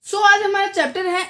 सो आज हमारा चैप्टर है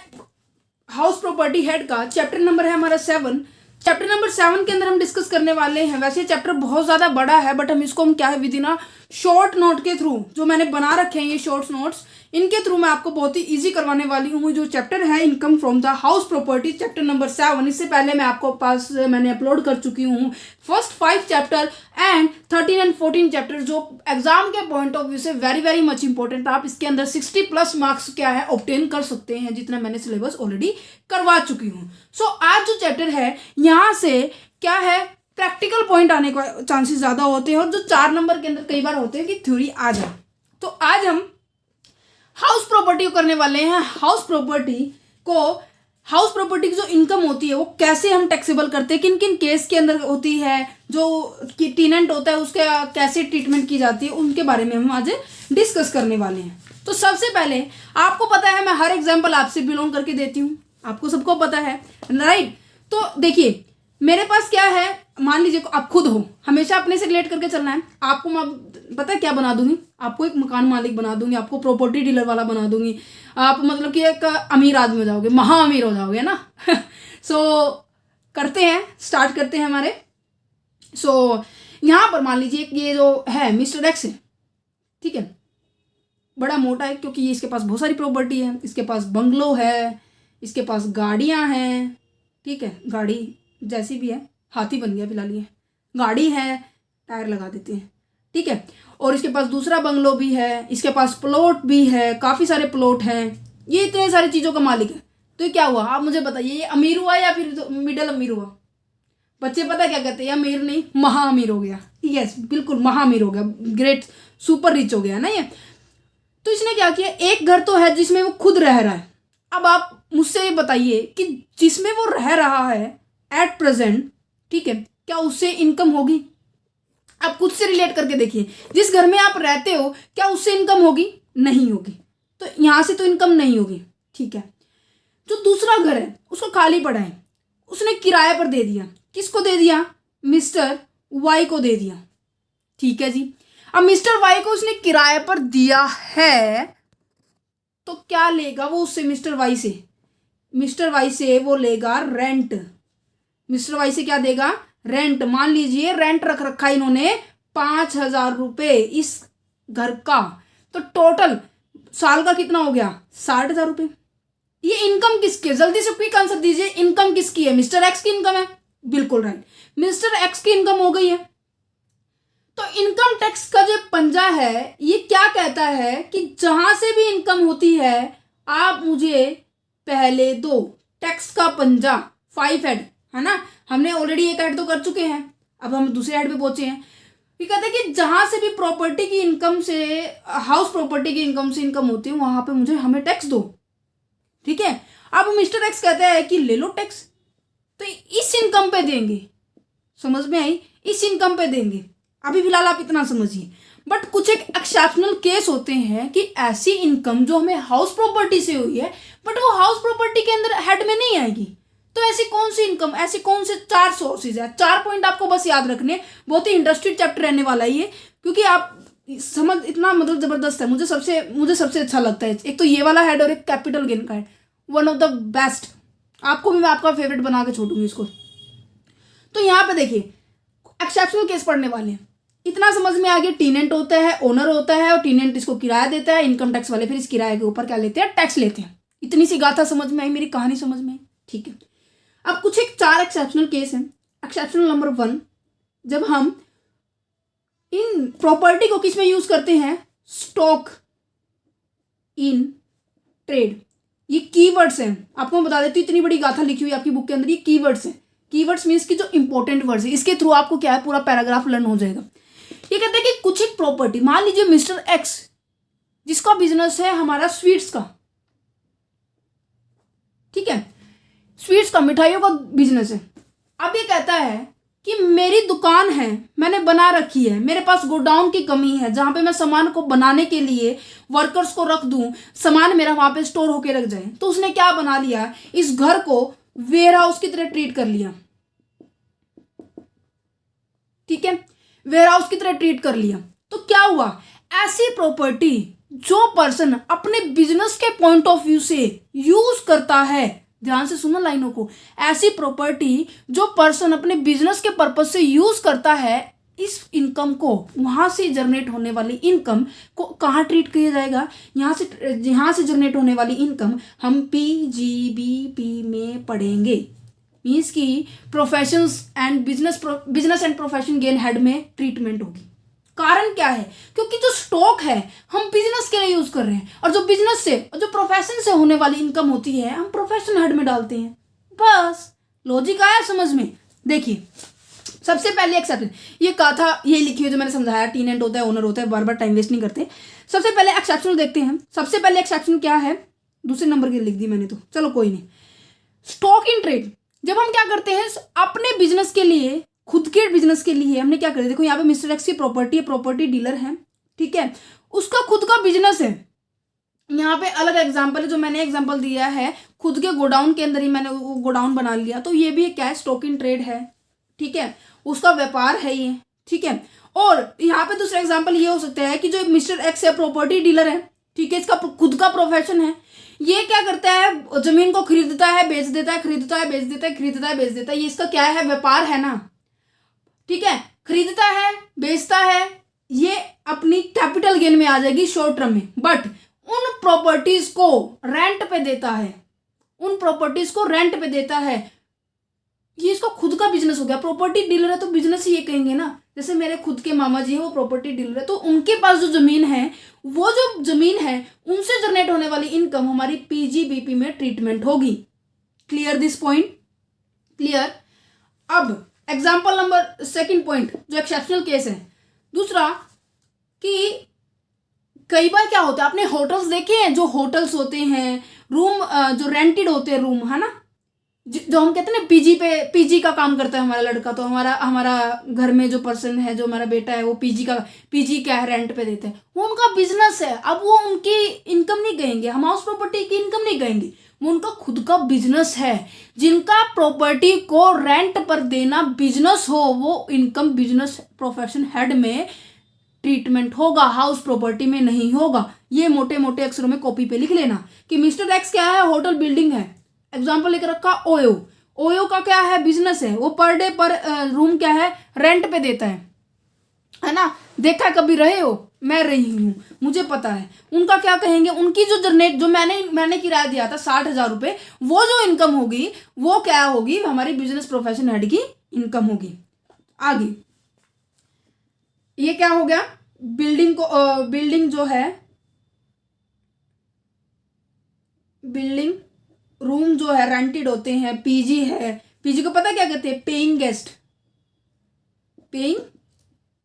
हाउस प्रॉपर्टी हेड का। चैप्टर नंबर है हमारा 7। चैप्टर नंबर 7 के अंदर हम डिस्कस करने वाले हैं। वैसे चैप्टर बहुत ज़्यादा बड़ा है, बट हम इसको क्या है विद इन शॉर्ट नोट के थ्रू जो मैंने बना रखे हैं ये शॉर्ट नोट्स, इनके थ्रू मैं आपको बहुत ही इजी करवाने वाली हूँ। जो चैप्टर है income from the house property, chapter number 7, इससे पहले मैं आपको पास मैंने अपलोड कर चुकी हूँ first 5 chapter and 13 and 14 chapter, जो एग्जाम के पॉइंट ऑफ व्यू से वेरी वेरी मच इंपॉर्टेंट। आप इसके अंदर 60+ मार्क्स क्या है ऑब्टेन कर सकते हैं, जितना मैंने सिलेबस ऑलरेडी करवा चुकी हूँ। सो आज जो चैप्टर है यहाँ से क्या है प्रैक्टिकल पॉइंट आने का चांसेस ज़्यादा होते हैं, और जो 4 नंबर के अंदर कई बार होते हैं कि थ्योरी आ जाए। तो आज हम हाउस प्रॉपर्टी को करने वाले हैं। हाउस प्रॉपर्टी की जो इनकम होती है वो कैसे हम टैक्सेबल करते हैं, किन किन केस के अंदर होती है, जो टेनेंट होता है उसका कैसे ट्रीटमेंट की जाती है, उनके बारे में हम आज डिस्कस करने वाले हैं। तो सबसे पहले आपको पता है मैं हर एग्जाम्पल आपसे बिलोंग करके देती हूँ, आपको सबको पता है राइट। तो देखिए मेरे पास क्या है, मान लीजिए आप खुद हो, हमेशा अपने से रिलेट करके चलना है। आपको मैं पता है क्या बना दूंगी, आपको एक मकान मालिक बना दूंगी, आपको प्रॉपर्टी डीलर वाला बना दूंगी, आप मतलब कि एक अमीर आदमी हो जाओगे, महा अमीर हो जाओगे ना। सो करते हैं, स्टार्ट करते हैं हमारे। सो यहाँ पर मान लीजिए ये जो है मिस्टर एक्स है, ठीक है, बड़ा मोटा है क्योंकि ये इसके पास बहुत सारी प्रॉपर्टी है, इसके पास बंगलो है, इसके पास गाड़ियाँ हैं, ठीक है, गाड़ी जैसी भी है, हाथी बन गया फिलहाल ये, गाड़ी है, टायर लगा देते हैं, ठीक है, और इसके पास दूसरा बंगलो भी है, इसके पास प्लॉट भी है, काफ़ी सारे प्लॉट हैं, ये इतने सारी चीज़ों का मालिक है। तो ये क्या हुआ आप मुझे बताइए, ये अमीर हुआ या फिर मिडिल अमीर हुआ? बच्चे पता क्या कहते हैं, अमीर नहीं महा अमीर हो गया। यस बिल्कुल महा अमीर हो गया, ग्रेट सुपर रिच हो गया ना ये। तो इसने क्या किया, एक घर तो है जिसमें वो खुद रह रहा है। अब आप मुझसे ये बताइए कि जिसमें वो रह रहा है एट प्रेजेंट, ठीक है, क्या उससे इनकम होगी? आप खुद से रिलेट करके देखिए, जिस घर में आप रहते हो क्या उससे इनकम होगी? नहीं होगी। तो यहां से तो इनकम नहीं होगी, ठीक है। जो दूसरा घर है उसको खाली पड़ा है, उसने किराए पर दे दिया। किसको दे दिया? मिस्टर वाई को दे दिया, ठीक है जी। अब मिस्टर वाई को उसने किराए पर दिया है, तो क्या लेगा वो उससे? मिस्टर वाई से वो लेगा रेंट। मिस्टर वाई से क्या देगा? रेंट। मान लीजिए रेंट रख रखा है इन्होंने 5,000 रुपये इस घर का, तो टोटल साल का कितना हो गया? 60,000 रुपये। ये इनकम किसकी है? जल्दी से क्विक आंसर दीजिए, इनकम किसकी है? मिस्टर एक्स की इनकम है, बिल्कुल राइट, मिस्टर एक्स की इनकम हो गई है। तो इनकम टैक्स का जो पंजा है ये क्या कहता है कि जहां से भी इनकम होती है आप मुझे पहले दो। टैक्स का पंजा 5 हेड है ना, हमने ऑलरेडी एक हेड तो कर चुके हैं, अब हम दूसरे हेड पे पहुंचे हैं। ये कहते हैं कि जहां से भी प्रॉपर्टी की इनकम से, हाउस प्रॉपर्टी की इनकम से इनकम होती है वहां पे हमें टैक्स दो, ठीक है। अब मिस्टर एक्स कहते हैं कि ले लो टैक्स, तो इस इनकम पे देंगे, समझ में आई? इस इनकम पे देंगे। अभी फिलहाल आप इतना समझिए, बट कुछ एक एक्सेप्शनल केस होते हैं कि ऐसी इनकम जो हमें हाउस प्रॉपर्टी से हुई है बट वो हाउस प्रॉपर्टी के अंदर हेड में नहीं आएगी। तो ऐसी कौन सी इनकम, ऐसे कौन से 4 सोर्सेज है? 4 पॉइंट आपको बस याद रखने, बहुत ही इंटरेस्टिंग चैप्टर रहने वाला है ये, क्योंकि आप समझ इतना मतलब जबरदस्त है। मुझे सबसे अच्छा लगता है एक तो ये वाला हेड और एक कैपिटल गेन का head, one of the best. आपको भी मैं आपका फेवरेट बना के छोड़ूंगी इसको। तो यहाँ पे देखिए एक्सेप्शनल केस पढ़ने वाले हैं, इतना समझ में आ गया। टेनेंट होता है, ओनर होता है, और टेनेंट इसको किराया देता है, इनकम टैक्स वाले फिर इस किराए के ऊपर क्या लेते हैं? टैक्स लेते हैं। इतनी सी गाथा समझ में आई, मेरी कहानी समझ में आई, ठीक है। अब कुछ एक 4 एक्सेप्शनल केस हैं। एक्सेप्शनल नंबर 1, जब हम इन प्रॉपर्टी को किस में यूज करते हैं? Stock in trade. ये कीवर्ड्स हैं, आपको बता देती हूँ, इतनी बड़ी गाथा लिखी हुई आपकी बुक के अंदर, ये कीवर्ड्स हैं। कीवर्ड्स मीन्स की जो इंपॉर्टेंट वर्ड्स है, इसके थ्रू आपको क्या है पूरा पैराग्राफ लर्न हो जाएगा। ये कहते हैं कि कुछ एक प्रॉपर्टी, मान लीजिए मिस्टर एक्स जिसका बिजनेस है हमारा स्वीट्स का, ठीक है, स्वीट्स का, मिठाइयों का बिजनेस है। अब ये कहता है कि मेरी दुकान है, मैंने बना रखी है, मेरे पास गोडाउन की कमी है जहां पे मैं सामान को बनाने के लिए वर्कर्स को रख दूं, सामान मेरा वहां पे स्टोर होके रख जाए। तो उसने क्या बना लिया, इस घर को वेयर हाउस की तरह ट्रीट कर लिया, ठीक है, वेयर हाउस की तरह ट्रीट कर लिया। तो क्या हुआ, ऐसी प्रॉपर्टी जो पर्सन अपने बिजनेस के पॉइंट ऑफ व्यू से यूज करता है, ध्यान से सुनो लाइनों को, ऐसी प्रॉपर्टी जो पर्सन अपने बिजनेस के पर्पज से यूज करता है, इस इनकम को, वहां से जनरेट होने वाली इनकम को कहाँ ट्रीट किया जाएगा, यहाँ से जनरेट होने वाली इनकम हम PGBP में पढ़ेंगे। मीन्स की professions and business and profession gain head में ट्रीटमेंट होगी। कारण क्या है, क्योंकि जो स्टॉक है हम बिजनेस के लिए यूज कर रहे हैं, और जो बिजनेस से और जो प्रोफेशन से होने वाली इनकम होती है हम प्रोफेशन हेड में डालते हैं। बस लॉजिक आया समझ में। देखिए सबसे पहले एक्सेप्शन, ये कहा था, ये लिखी हुई जो मैंने समझाया, टीनेंट होता है, ओनर होता है, बार बार टाइम वेस्ट नहीं करते। सबसे पहले एक्सेप्शन देखते हैं। सबसे पहले एक्सेप्शन क्या है, दूसरे नंबर की लिख दी मैंने, तो चलो कोई नहीं। स्टॉक इन ट्रेड, जब हम क्या करते हैं अपने बिजनेस के लिए, खुद के बिजनेस के लिए हमने क्या कर दिया, देखो यहाँ पे मिस्टर एक्स की प्रॉपर्टी है, प्रॉपर्टी डीलर है, ठीक है, उसका खुद का बिजनेस है। यहाँ पे अलग एग्जांपल है, जो मैंने एग्जांपल दिया है खुद के गोडाउन के अंदर ही मैंने वो गोडाउन बना लिया, तो ये भी क्या है, स्टॉक इन ट्रेड है, ठीक है, उसका व्यापार है ये, ठीक है। और यहाँ पे दूसरा एग्जांपल ये हो सकता है कि जो मिस्टर एक्स है प्रॉपर्टी डीलर है, ठीक है, इसका खुद का प्रोफेशन है, ये क्या करता है, जमीन को खरीदता है बेच देता है, खरीदता है बेच देता है, खरीदता है बेच देता है, ये इसका क्या है, व्यापार है ना, ठीक है, खरीदता है बेचता है, ये अपनी कैपिटल गेन में आ जाएगी शॉर्ट टर्म में। बट उन प्रॉपर्टीज को रेंट पे देता है, उन प्रॉपर्टीज को रेंट पे देता है, ये इसका खुद का बिजनेस हो गया। प्रॉपर्टी डीलर है तो बिजनेस ही ये कहेंगे ना, जैसे मेरे खुद के मामा जी हैं वो प्रॉपर्टी डीलर है, तो उनके पास जो जमीन है, वो जो जमीन है उनसे जनरेट होने वाली इनकम हमारी PGBP में ट्रीटमेंट होगी। Clear this point, clear. अब एग्जाम्पल नंबर सेकंड पॉइंट, जो एक्सेप्शनल केस है दूसरा, कि कई बार क्या होता है, आपने होटल्स देखे हैं, जो होटल्स होते हैं, रूम जो रेंटेड होते हैं रूम, है ना, जो हम कहते हैं ना PG का काम करता है हमारा लड़का, तो हमारा घर में जो पर्सन है, जो हमारा बेटा है, वो PG क्या है, रेंट पे देते हैं, वो उनका बिजनेस है। अब वो उनकी इनकम नहीं कहेंगे, हम हाउस प्रॉपर्टी की इनकम नहीं कहेंगे, वो उनका खुद का बिजनेस है। जिनका प्रॉपर्टी को रेंट पर देना बिजनेस हो, वो इनकम बिजनेस प्रोफेशन हेड में ट्रीटमेंट होगा, हाउस प्रॉपर्टी में नहीं होगा। ये मोटे मोटे अक्षरों में कॉपी पे लिख लेना कि मिस्टर एक्स क्या है, होटल बिल्डिंग है, एग्जाम्पल लेकर रखा ओयो का क्या है, बिजनेस है, वो पर डे पर रूम क्या है, रेंट पे देता है ना। देखा कभी रहे हो, मैं रही हूँ, मुझे पता है। उनका क्या कहेंगे, उनकी जो मैंने किराया दिया था 60,000 रुपये, वो जो इनकम होगी वो क्या होगी, हमारी बिजनेस प्रोफेशन हेड की इनकम होगी। आगे ये क्या हो गया, बिल्डिंग जो है, बिल्डिंग रूम जो है रेंटेड होते हैं, PG है, PG को पता क्या कहते हैं, पेइंग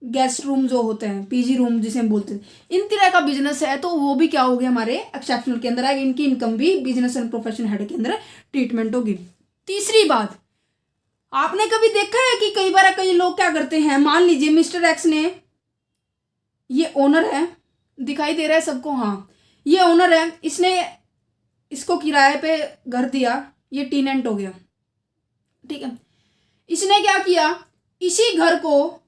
गेस्ट रूम जो होते हैं, PG रूम जिसे हम बोलते हैं, इन तरह का बिजनेस है, तो वो भी क्या हो गया, हमारे एक्सेप्शनल के अंदर आएगी, इनकी इनकम भी बिजनेस एंड प्रोफेशन हेड के अंदर ट्रीटमेंट होगी। तीसरी बात, आपने कभी देखा है कि कई लोग क्या करते हैं, मान लीजिए मिस्टर एक्स ने, ये ओनर है, दिखाई दे रहा है सबको, हाँ ये ओनर है, इसने इसको किराए पे घर दिया, ये टीनेंट हो गया, ठीक है। इसने क्या किया, इसी घर को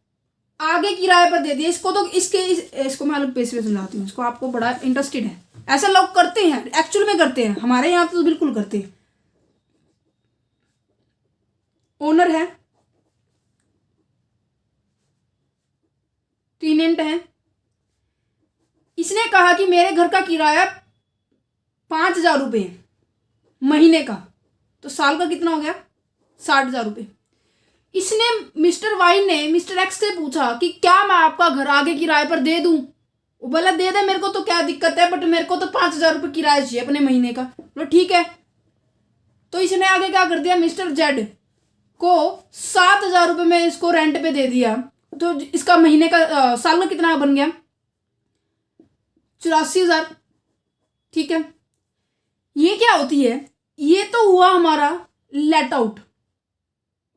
आगे किराए पर दे दिया, इसको तो इसको मैं अलग पेज पे समझाती हूँ, इसको आपको बड़ा इंटरेस्टेड है, ऐसा लोग करते हैं, एक्चुअल में करते हैं, हमारे यहाँ तो बिल्कुल करते हैं। ओनर है, टीनेंट है, इसने कहा कि मेरे घर का किराया 5,000 रुपये महीने का, तो साल का कितना हो गया, 60,000 रुपये। इसने मिस्टर वाई ने मिस्टर एक्स से पूछा कि क्या मैं आपका घर आगे किराए पर दे दूं, वो बोला दे दे, मेरे को तो क्या दिक्कत है, बट मेरे को तो 5,000 रुपये किराया चाहिए अपने महीने का। बोला ठीक है, तो इसने आगे क्या कर दिया, मिस्टर जेड को 7,000 रुपये में इसको रेंट पे दे दिया, तो इसका महीने का साल का कितना बन गया, 84,000, ठीक है। ये क्या होती है, ये तो हुआ हमारा लेट आउट।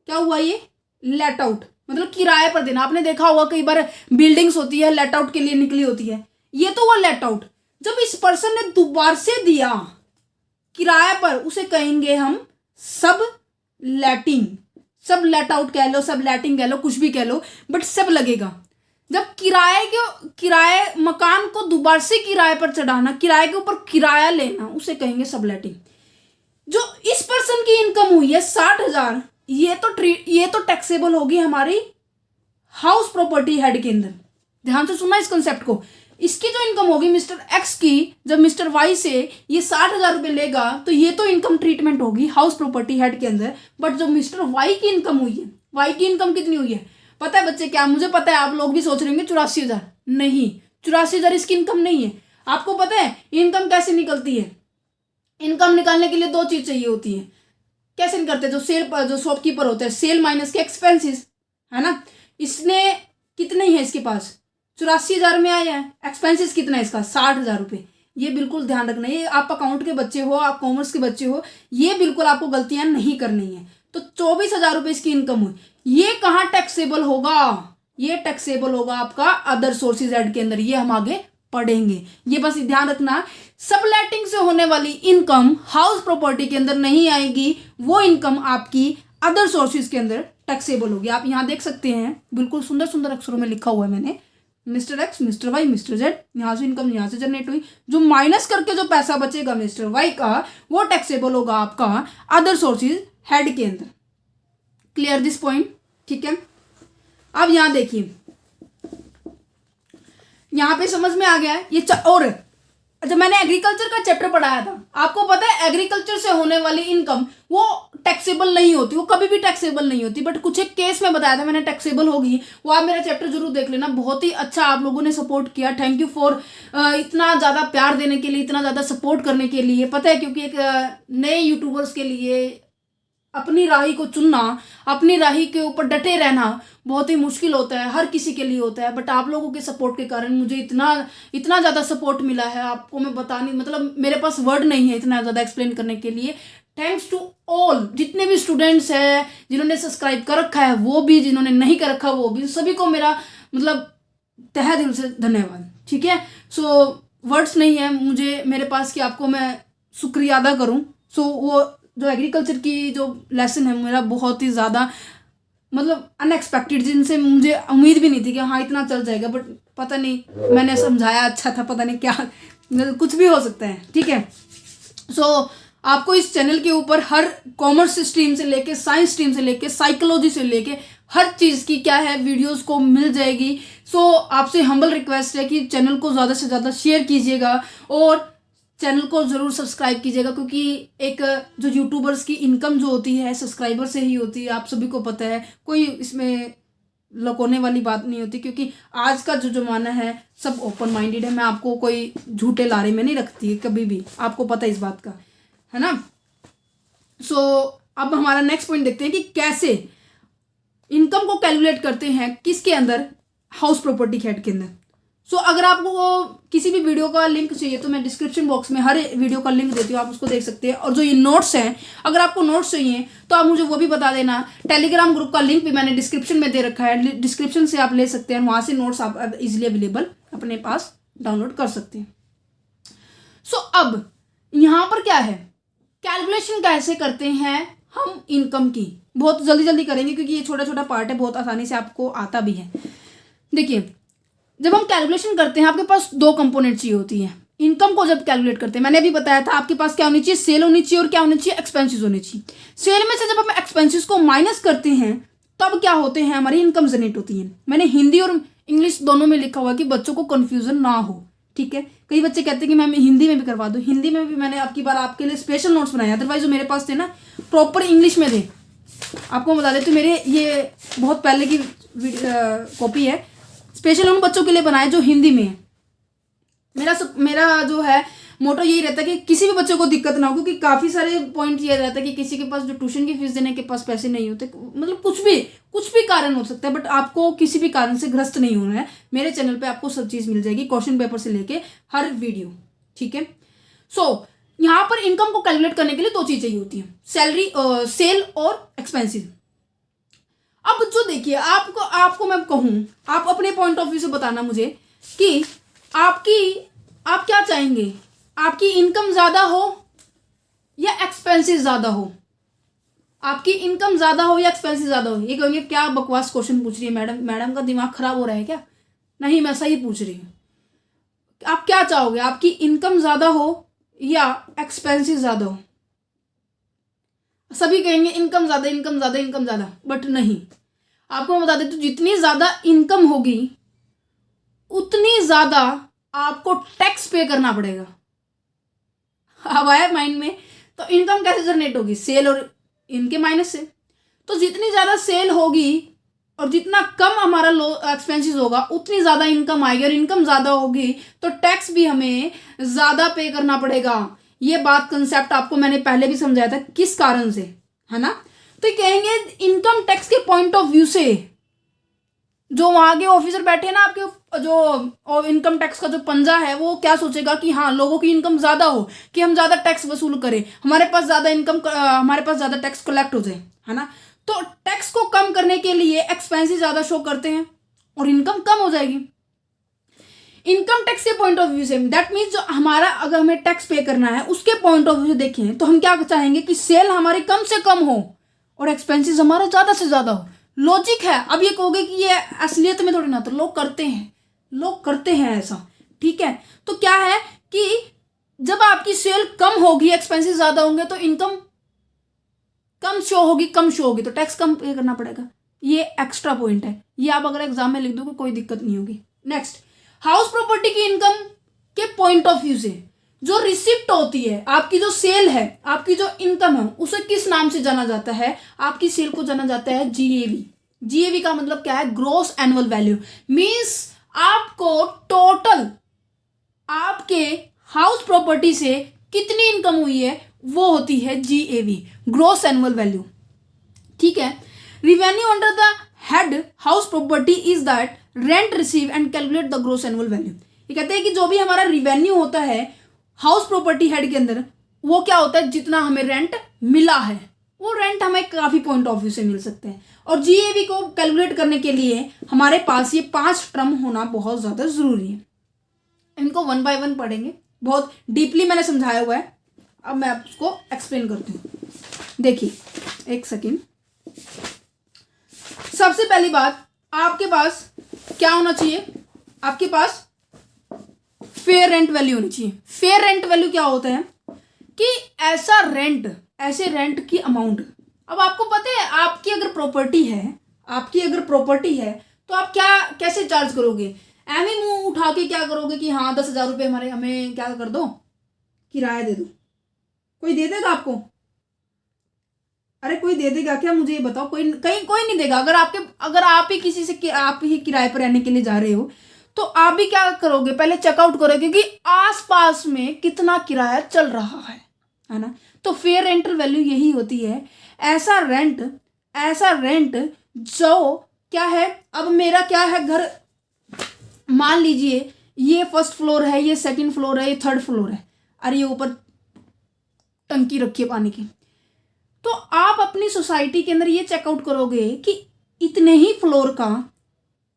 क्या हुआ, ये लेट आउट मतलब किराए पर देना। आपने देखा होगा कई बार बिल्डिंग्स होती है लेट आउट के लिए निकली होती है, ये तो हुआ लेट आउट। जब इस पर्सन ने दोबारा से दिया किराए पर, उसे कहेंगे हम सब लेटिंग, सब लेट आउट कह लो, सब लेटिंग कह लो, कुछ भी कह लो, बट सब लगेगा। जब किराए मकान को दोबारा से किराए पर चढ़ाना, किराए के ऊपर किराया लेना, उसे कहेंगे सबलेटिंग। जो इस पर्सन की इनकम हुई है 60,000, ये तो टैक्सेबल होगी हमारी हाउस प्रॉपर्टी हेड के अंदर। ध्यान से सुनना इस कंसेप्ट को। इसकी जो इनकम होगी मिस्टर एक्स की, जब मिस्टर वाई से ये 60,000 रुपये लेगा तो ये तो इनकम ट्रीटमेंट होगी हाउस प्रॉपर्टी हेड के अंदर। बट जो मिस्टर वाई की इनकम हुई है, वाई की इनकम कितनी हुई है पता है बच्चे? क्या मुझे पता है, आप लोग भी सोच रहे होंगे 84,000। नहीं, 84,000 इसकी इनकम नहीं है। आपको पता है इनकम कैसे निकलती है? इनकम निकालने के लिए दो चीज चाहिए होती है। कैसे निकलते हैं? जो शॉपकीपर होते हैं, सेल माइनस के एक्सपेंसिस, है ना। इसने कितने ही है इसके पास? 84,000 में आया है। एक्सपेंसिस कितना है इसका? 60,000 रुपये। ये बिल्कुल ध्यान रखना है। ये आप अकाउंट के बच्चे हो, आप कॉमर्स के बच्चे हो, ये बिल्कुल आपको गलतियां नहीं करनी है। तो 24,000 रुपये इसकी इनकम हुई। ये कहाँ टैक्सेबल होगा? ये टैक्सेबल होगा आपका अदर सोर्सेज एड के अंदर। ये हम आगे पढ़ेंगे। ये बस ध्यान रखना, सबलेटिंग से होने वाली इनकम हाउस प्रॉपर्टी के अंदर नहीं आएगी। वो इनकम आपकी अदर सोर्सेज के अंदर टैक्सेबल होगी। आप यहाँ देख सकते हैं, बिल्कुल सुंदर सुंदर अक्षरों में लिखा हुआ है मैंने, mister x, mister y, mister z. यहाँ से इनकम यहाँ से जनरेट हुई। जो माइनस करके जो पैसा बचेगा मिस्टर वाई का, वो टैक्सेबल होगा आपका अदर सोर्सेज हेड के अंदर। Clear this point? ठीक है। अब यहाँ देखिए, यहाँ पे समझ में आ गया है ये। और जब मैंने एग्रीकल्चर का चैप्टर पढ़ाया था, आपको पता है एग्रीकल्चर से होने वाली इनकम वो टैक्सेबल नहीं होती, वो कभी भी टैक्सेबल नहीं होती। बट कुछ एक केस में बताया था मैंने टैक्सेबल होगी। वो आप मेरा चैप्टर जरूर देख लेना। बहुत ही अच्छा आप लोगों ने सपोर्ट किया। थैंक यू फॉर इतना ज़्यादा प्यार देने के लिए, इतना ज़्यादा सपोर्ट करने के लिए। पता है क्योंकि एक नए यूट्यूबर्स के लिए अपनी राही को चुनना, अपनी राही के ऊपर डटे रहना बहुत ही मुश्किल होता है, हर किसी के लिए होता है। बट आप लोगों के सपोर्ट के कारण मुझे इतना ज़्यादा सपोर्ट मिला है, आपको मैं बता नहीं, मतलब मेरे पास वर्ड नहीं है इतना ज़्यादा एक्सप्लेन करने के लिए। थैंक्स टू ऑल, जितने भी स्टूडेंट्स हैं, जिन्होंने सब्सक्राइब कर रखा है वो भी, जिन्होंने नहीं कर रखा वो भी, सभी को मेरा मतलब तहे दिल से धन्यवाद। ठीक है। सो वर्ड्स नहीं है मुझे मेरे पास कि आपको मैं शुक्रिया अदा करूँ। सो वो जो एग्रीकल्चर की जो लेसन है मेरा बहुत ही ज़्यादा मतलब अनएक्सपेक्टेड, जिनसे मुझे उम्मीद भी नहीं थी कि हाँ इतना चल जाएगा। बट पता नहीं, मैंने समझाया अच्छा था, पता नहीं क्या, कुछ भी हो सकता है। ठीक है। सो आपको इस चैनल के ऊपर हर कॉमर्स स्ट्रीम से लेके, साइंस स्ट्रीम से लेके, साइकोलॉजी से लेके हर चीज़ की क्या है वीडियोस को मिल जाएगी। सो आपसे हम्बल रिक्वेस्ट है कि चैनल को ज़्यादा से ज़्यादा शेयर कीजिएगा और चैनल को ज़रूर सब्सक्राइब कीजिएगा, क्योंकि एक जो यूट्यूबर्स की इनकम जो होती है सब्सक्राइबर से ही होती है। आप सभी को पता है, कोई इसमें लुकाने वाली बात नहीं होती, क्योंकि आज का जो ज़माना है सब ओपन माइंडेड है। मैं आपको कोई झूठे लारे में नहीं रखती कभी भी, आपको पता है इस बात का, है ना। सो अब हमारा नेक्स्ट पॉइंट देखते हैं कि कैसे इनकम को कैलकुलेट करते हैं, किसके अंदर? हाउस प्रॉपर्टी हेड के अंदर। सो अगर आपको किसी भी वीडियो का लिंक चाहिए तो मैं डिस्क्रिप्शन बॉक्स में हर वीडियो का लिंक देती हूँ, आप उसको देख सकते हैं। और जो ये नोट्स हैं, अगर आपको नोट्स चाहिए तो आप मुझे वो भी बता देना। टेलीग्राम ग्रुप का लिंक भी मैंने डिस्क्रिप्शन में दे रखा है, डिस्क्रिप्शन से आप ले सकते हैं, वहाँ से नोट्स आप इजीली अवेलेबल अपने पास डाउनलोड कर सकते हैं। सो अब यहाँ पर क्या है, कैलकुलेशन कैसे करते हैं हम इनकम की। बहुत जल्दी जल्दी करेंगे क्योंकि ये छोटा छोटा पार्ट है, बहुत आसानी से आपको आता भी है। देखिए, जब हम कैलकुलेशन करते हैं आपके पास दो कंपोनेंट चाहिए होती हैं। इनकम को जब कैलकुलेट करते हैं, मैंने अभी बताया था आपके पास क्या होनी चाहिए, सेल होनी चाहिए और क्या होनी चाहिए, एक्सपेंसेस होनी चाहिए। सेल में से जब हम एक्सपेंसेस को माइनस करते हैं तब क्या होते हैं, हमारी इनकम जनरेट होती है। मैंने हिंदी और इंग्लिश दोनों में लिखा हुआ कि बच्चों को कन्फ्यूजन ना हो। ठीक है। कई बच्चे कहते हैं कि मैम हिंदी में भी करवा दो, हिंदी में भी मैंने आपकी बार आपके लिए स्पेशल नोट्स बनाए, अदरवाइज जो मेरे पास थे ना प्रॉपर इंग्लिश में थे। आपको बता देते, मेरे ये बहुत पहले की कॉपी है, स्पेशल उन बच्चों के लिए बनाए जो हिंदी में है। मेरा जो है मोटो यही रहता है कि किसी भी बच्चे को दिक्कत ना हो, क्योंकि काफ़ी सारे पॉइंट ये रहता है कि किसी के पास जो ट्यूशन की फीस देने के पास पैसे नहीं होते, मतलब कुछ भी कारण हो सकता है। बट आपको किसी भी कारण से ग्रस्त नहीं होना है। मेरे चैनल पे आपको सब चीज़ मिल जाएगी, क्वेश्चन पेपर से लेके हर वीडियो। ठीक है। सो यहाँ पर इनकम को कैलकुलेट करने के लिए दो चीज़ चाहिए होती है, सैलरी, सेल और एक्सपेंसिव। अब जो देखिए, आपको मैं कहूँ, आप अपने पॉइंट ऑफ व्यू से बताना मुझे कि आप क्या चाहेंगे, आपकी इनकम ज़्यादा हो या एक्सपेंसेस ज़्यादा हो? आपकी इनकम ज़्यादा हो या एक्सपेंसेस ज़्यादा हो? ये कहेंगे क्या बकवास क्वेश्चन पूछ रही है मैडम का दिमाग खराब हो रहा है क्या? नहीं, मैं सही पूछ रही हूँ। आप क्या चाहोगे, आपकी इनकम ज़्यादा हो या एक्सपेंसेस ज़्यादा हो? सभी कहेंगे इनकम ज़्यादा, इनकम ज़्यादा, इनकम ज़्यादा, बट नहीं। आपको मैं बता देती हूँ, जितनी ज़्यादा इनकम होगी उतनी ज़्यादा आपको टैक्स पे करना पड़ेगा। अब आया माइंड में? तो इनकम कैसे जनरेट होगी? सेल और इनके माइनस से। तो जितनी ज़्यादा सेल होगी और जितना कम हमारा लो एक्सपेंसेस होगा उतनी ज़्यादा इनकम आएगी, और इनकम ज़्यादा होगी तो टैक्स भी हमें ज़्यादा पे करना पड़ेगा। ये बात कंसेप्ट आपको मैंने पहले भी समझाया था किस कारण से, है ना। तो ये कहेंगे इनकम टैक्स के पॉइंट ऑफ व्यू से जो वहाँ के ऑफिसर बैठे हैं ना, आपके जो इनकम टैक्स का जो पंजा है, वो क्या सोचेगा कि हाँ लोगों की इनकम ज़्यादा हो, कि हम ज़्यादा टैक्स वसूल करें, हमारे पास ज़्यादा इनकम, हमारे पास ज़्यादा टैक्स कलेक्ट हो जाए, है ना। तो टैक्स को कम करने के लिए एक्सपेंसेस ज़्यादा शो करते हैं और इनकम कम हो जाएगी। इनकम टैक्स के point of view say that means जो हमारा, अगर हमें टैक्स पे करना है उसके पॉइंट ऑफ व्यू से देखें तो हम क्या चाहेंगे कि सेल हमारी कम से कम हो और एक्सपेंसेस हमारा ज़्यादा से ज़्यादा हो। लॉजिक है। अब ये कहोगे कि ये असलियत में थोड़ी ना, तो लोग करते हैं ऐसा, ठीक है। तो क्या है कि जब आपकी सेल कम होगी, एक्सपेंसेस ज़्यादा होंगे, तो इनकम कम शो होगी तो टैक्स कम पे करना पड़ेगा। ये एक्स्ट्रा पॉइंट है, ये आप अगर एग्जाम में लिख दोगे कोई दिक्कत नहीं होगी। नेक्स्ट, हाउस प्रॉपर्टी की इनकम के पॉइंट ऑफ व्यू से जो रिसिप्ट होती है, आपकी जो सेल है, आपकी जो इनकम है, उसे किस नाम से जाना जाता है? आपकी सेल को जाना जाता है जीएवी। जीएवी का मतलब क्या है? Gross annual value. मींस आपको टोटल आपके हाउस प्रॉपर्टी से कितनी इनकम हुई है वो होती है जीएवी, ग्रॉस एनुअल वैल्यू, ठीक है। Revenue under the head house property is that rent receive and calculate the gross annual value. ये कहते हैं कि जो भी हमारा रिवेन्यू होता है हाउस प्रॉपर्टी हेड के अंदर, वो क्या होता है? जितना हमें रेंट मिला है, वो रेंट हमें काफ़ी पॉइंट ऑफ व्यू से मिल सकते हैं। और जीएवी को कैलकुलेट करने के लिए हमारे पास ये 5 टर्म होना बहुत ज़्यादा ज़रूरी है। इनको 1 बाय 1 पढ़ेंगे, बहुत डीपली मैंने समझाया हुआ है। अब मैं आपको एक्सप्लेन करती हूँ। देखिए एक सेकेंड। सबसे पहली बात, आपके पास क्या होना चाहिए? आपके पास फेयर रेंट वैल्यू होनी चाहिए। फेयर रेंट वैल्यू क्या होता है कि ऐसे रेंट की अमाउंट। अब आपको पता है, आपकी अगर प्रॉपर्टी है तो आप कैसे चार्ज करोगे? एवं मुंह उठा के क्या करोगे कि हाँ 10,000 रुपये हमें क्या कर दो, किराया दे दो। कोई दे देगा आपको? अरे कोई दे देगा क्या? मुझे ये बताओ। कोई नहीं देगा। अगर आप ही किसी से आप ही किराए पर रहने के लिए जा रहे हो तो आप भी क्या करोगे? पहले चेकआउट करोगे कि आसपास में कितना किराया चल रहा है ना। तो फेयर रेंटल वैल्यू यही होती है, ऐसा रेंट जो क्या है। अब मेरा क्या है, घर मान लीजिए ये फर्स्ट फ्लोर है, ये सेकंड फ्लोर है, ये थर्ड फ्लोर है, अरे ये ऊपर टंकी रखी है पानी की। तो आप अपनी सोसाइटी के अंदर ये चेकआउट करोगे कि इतने ही फ्लोर का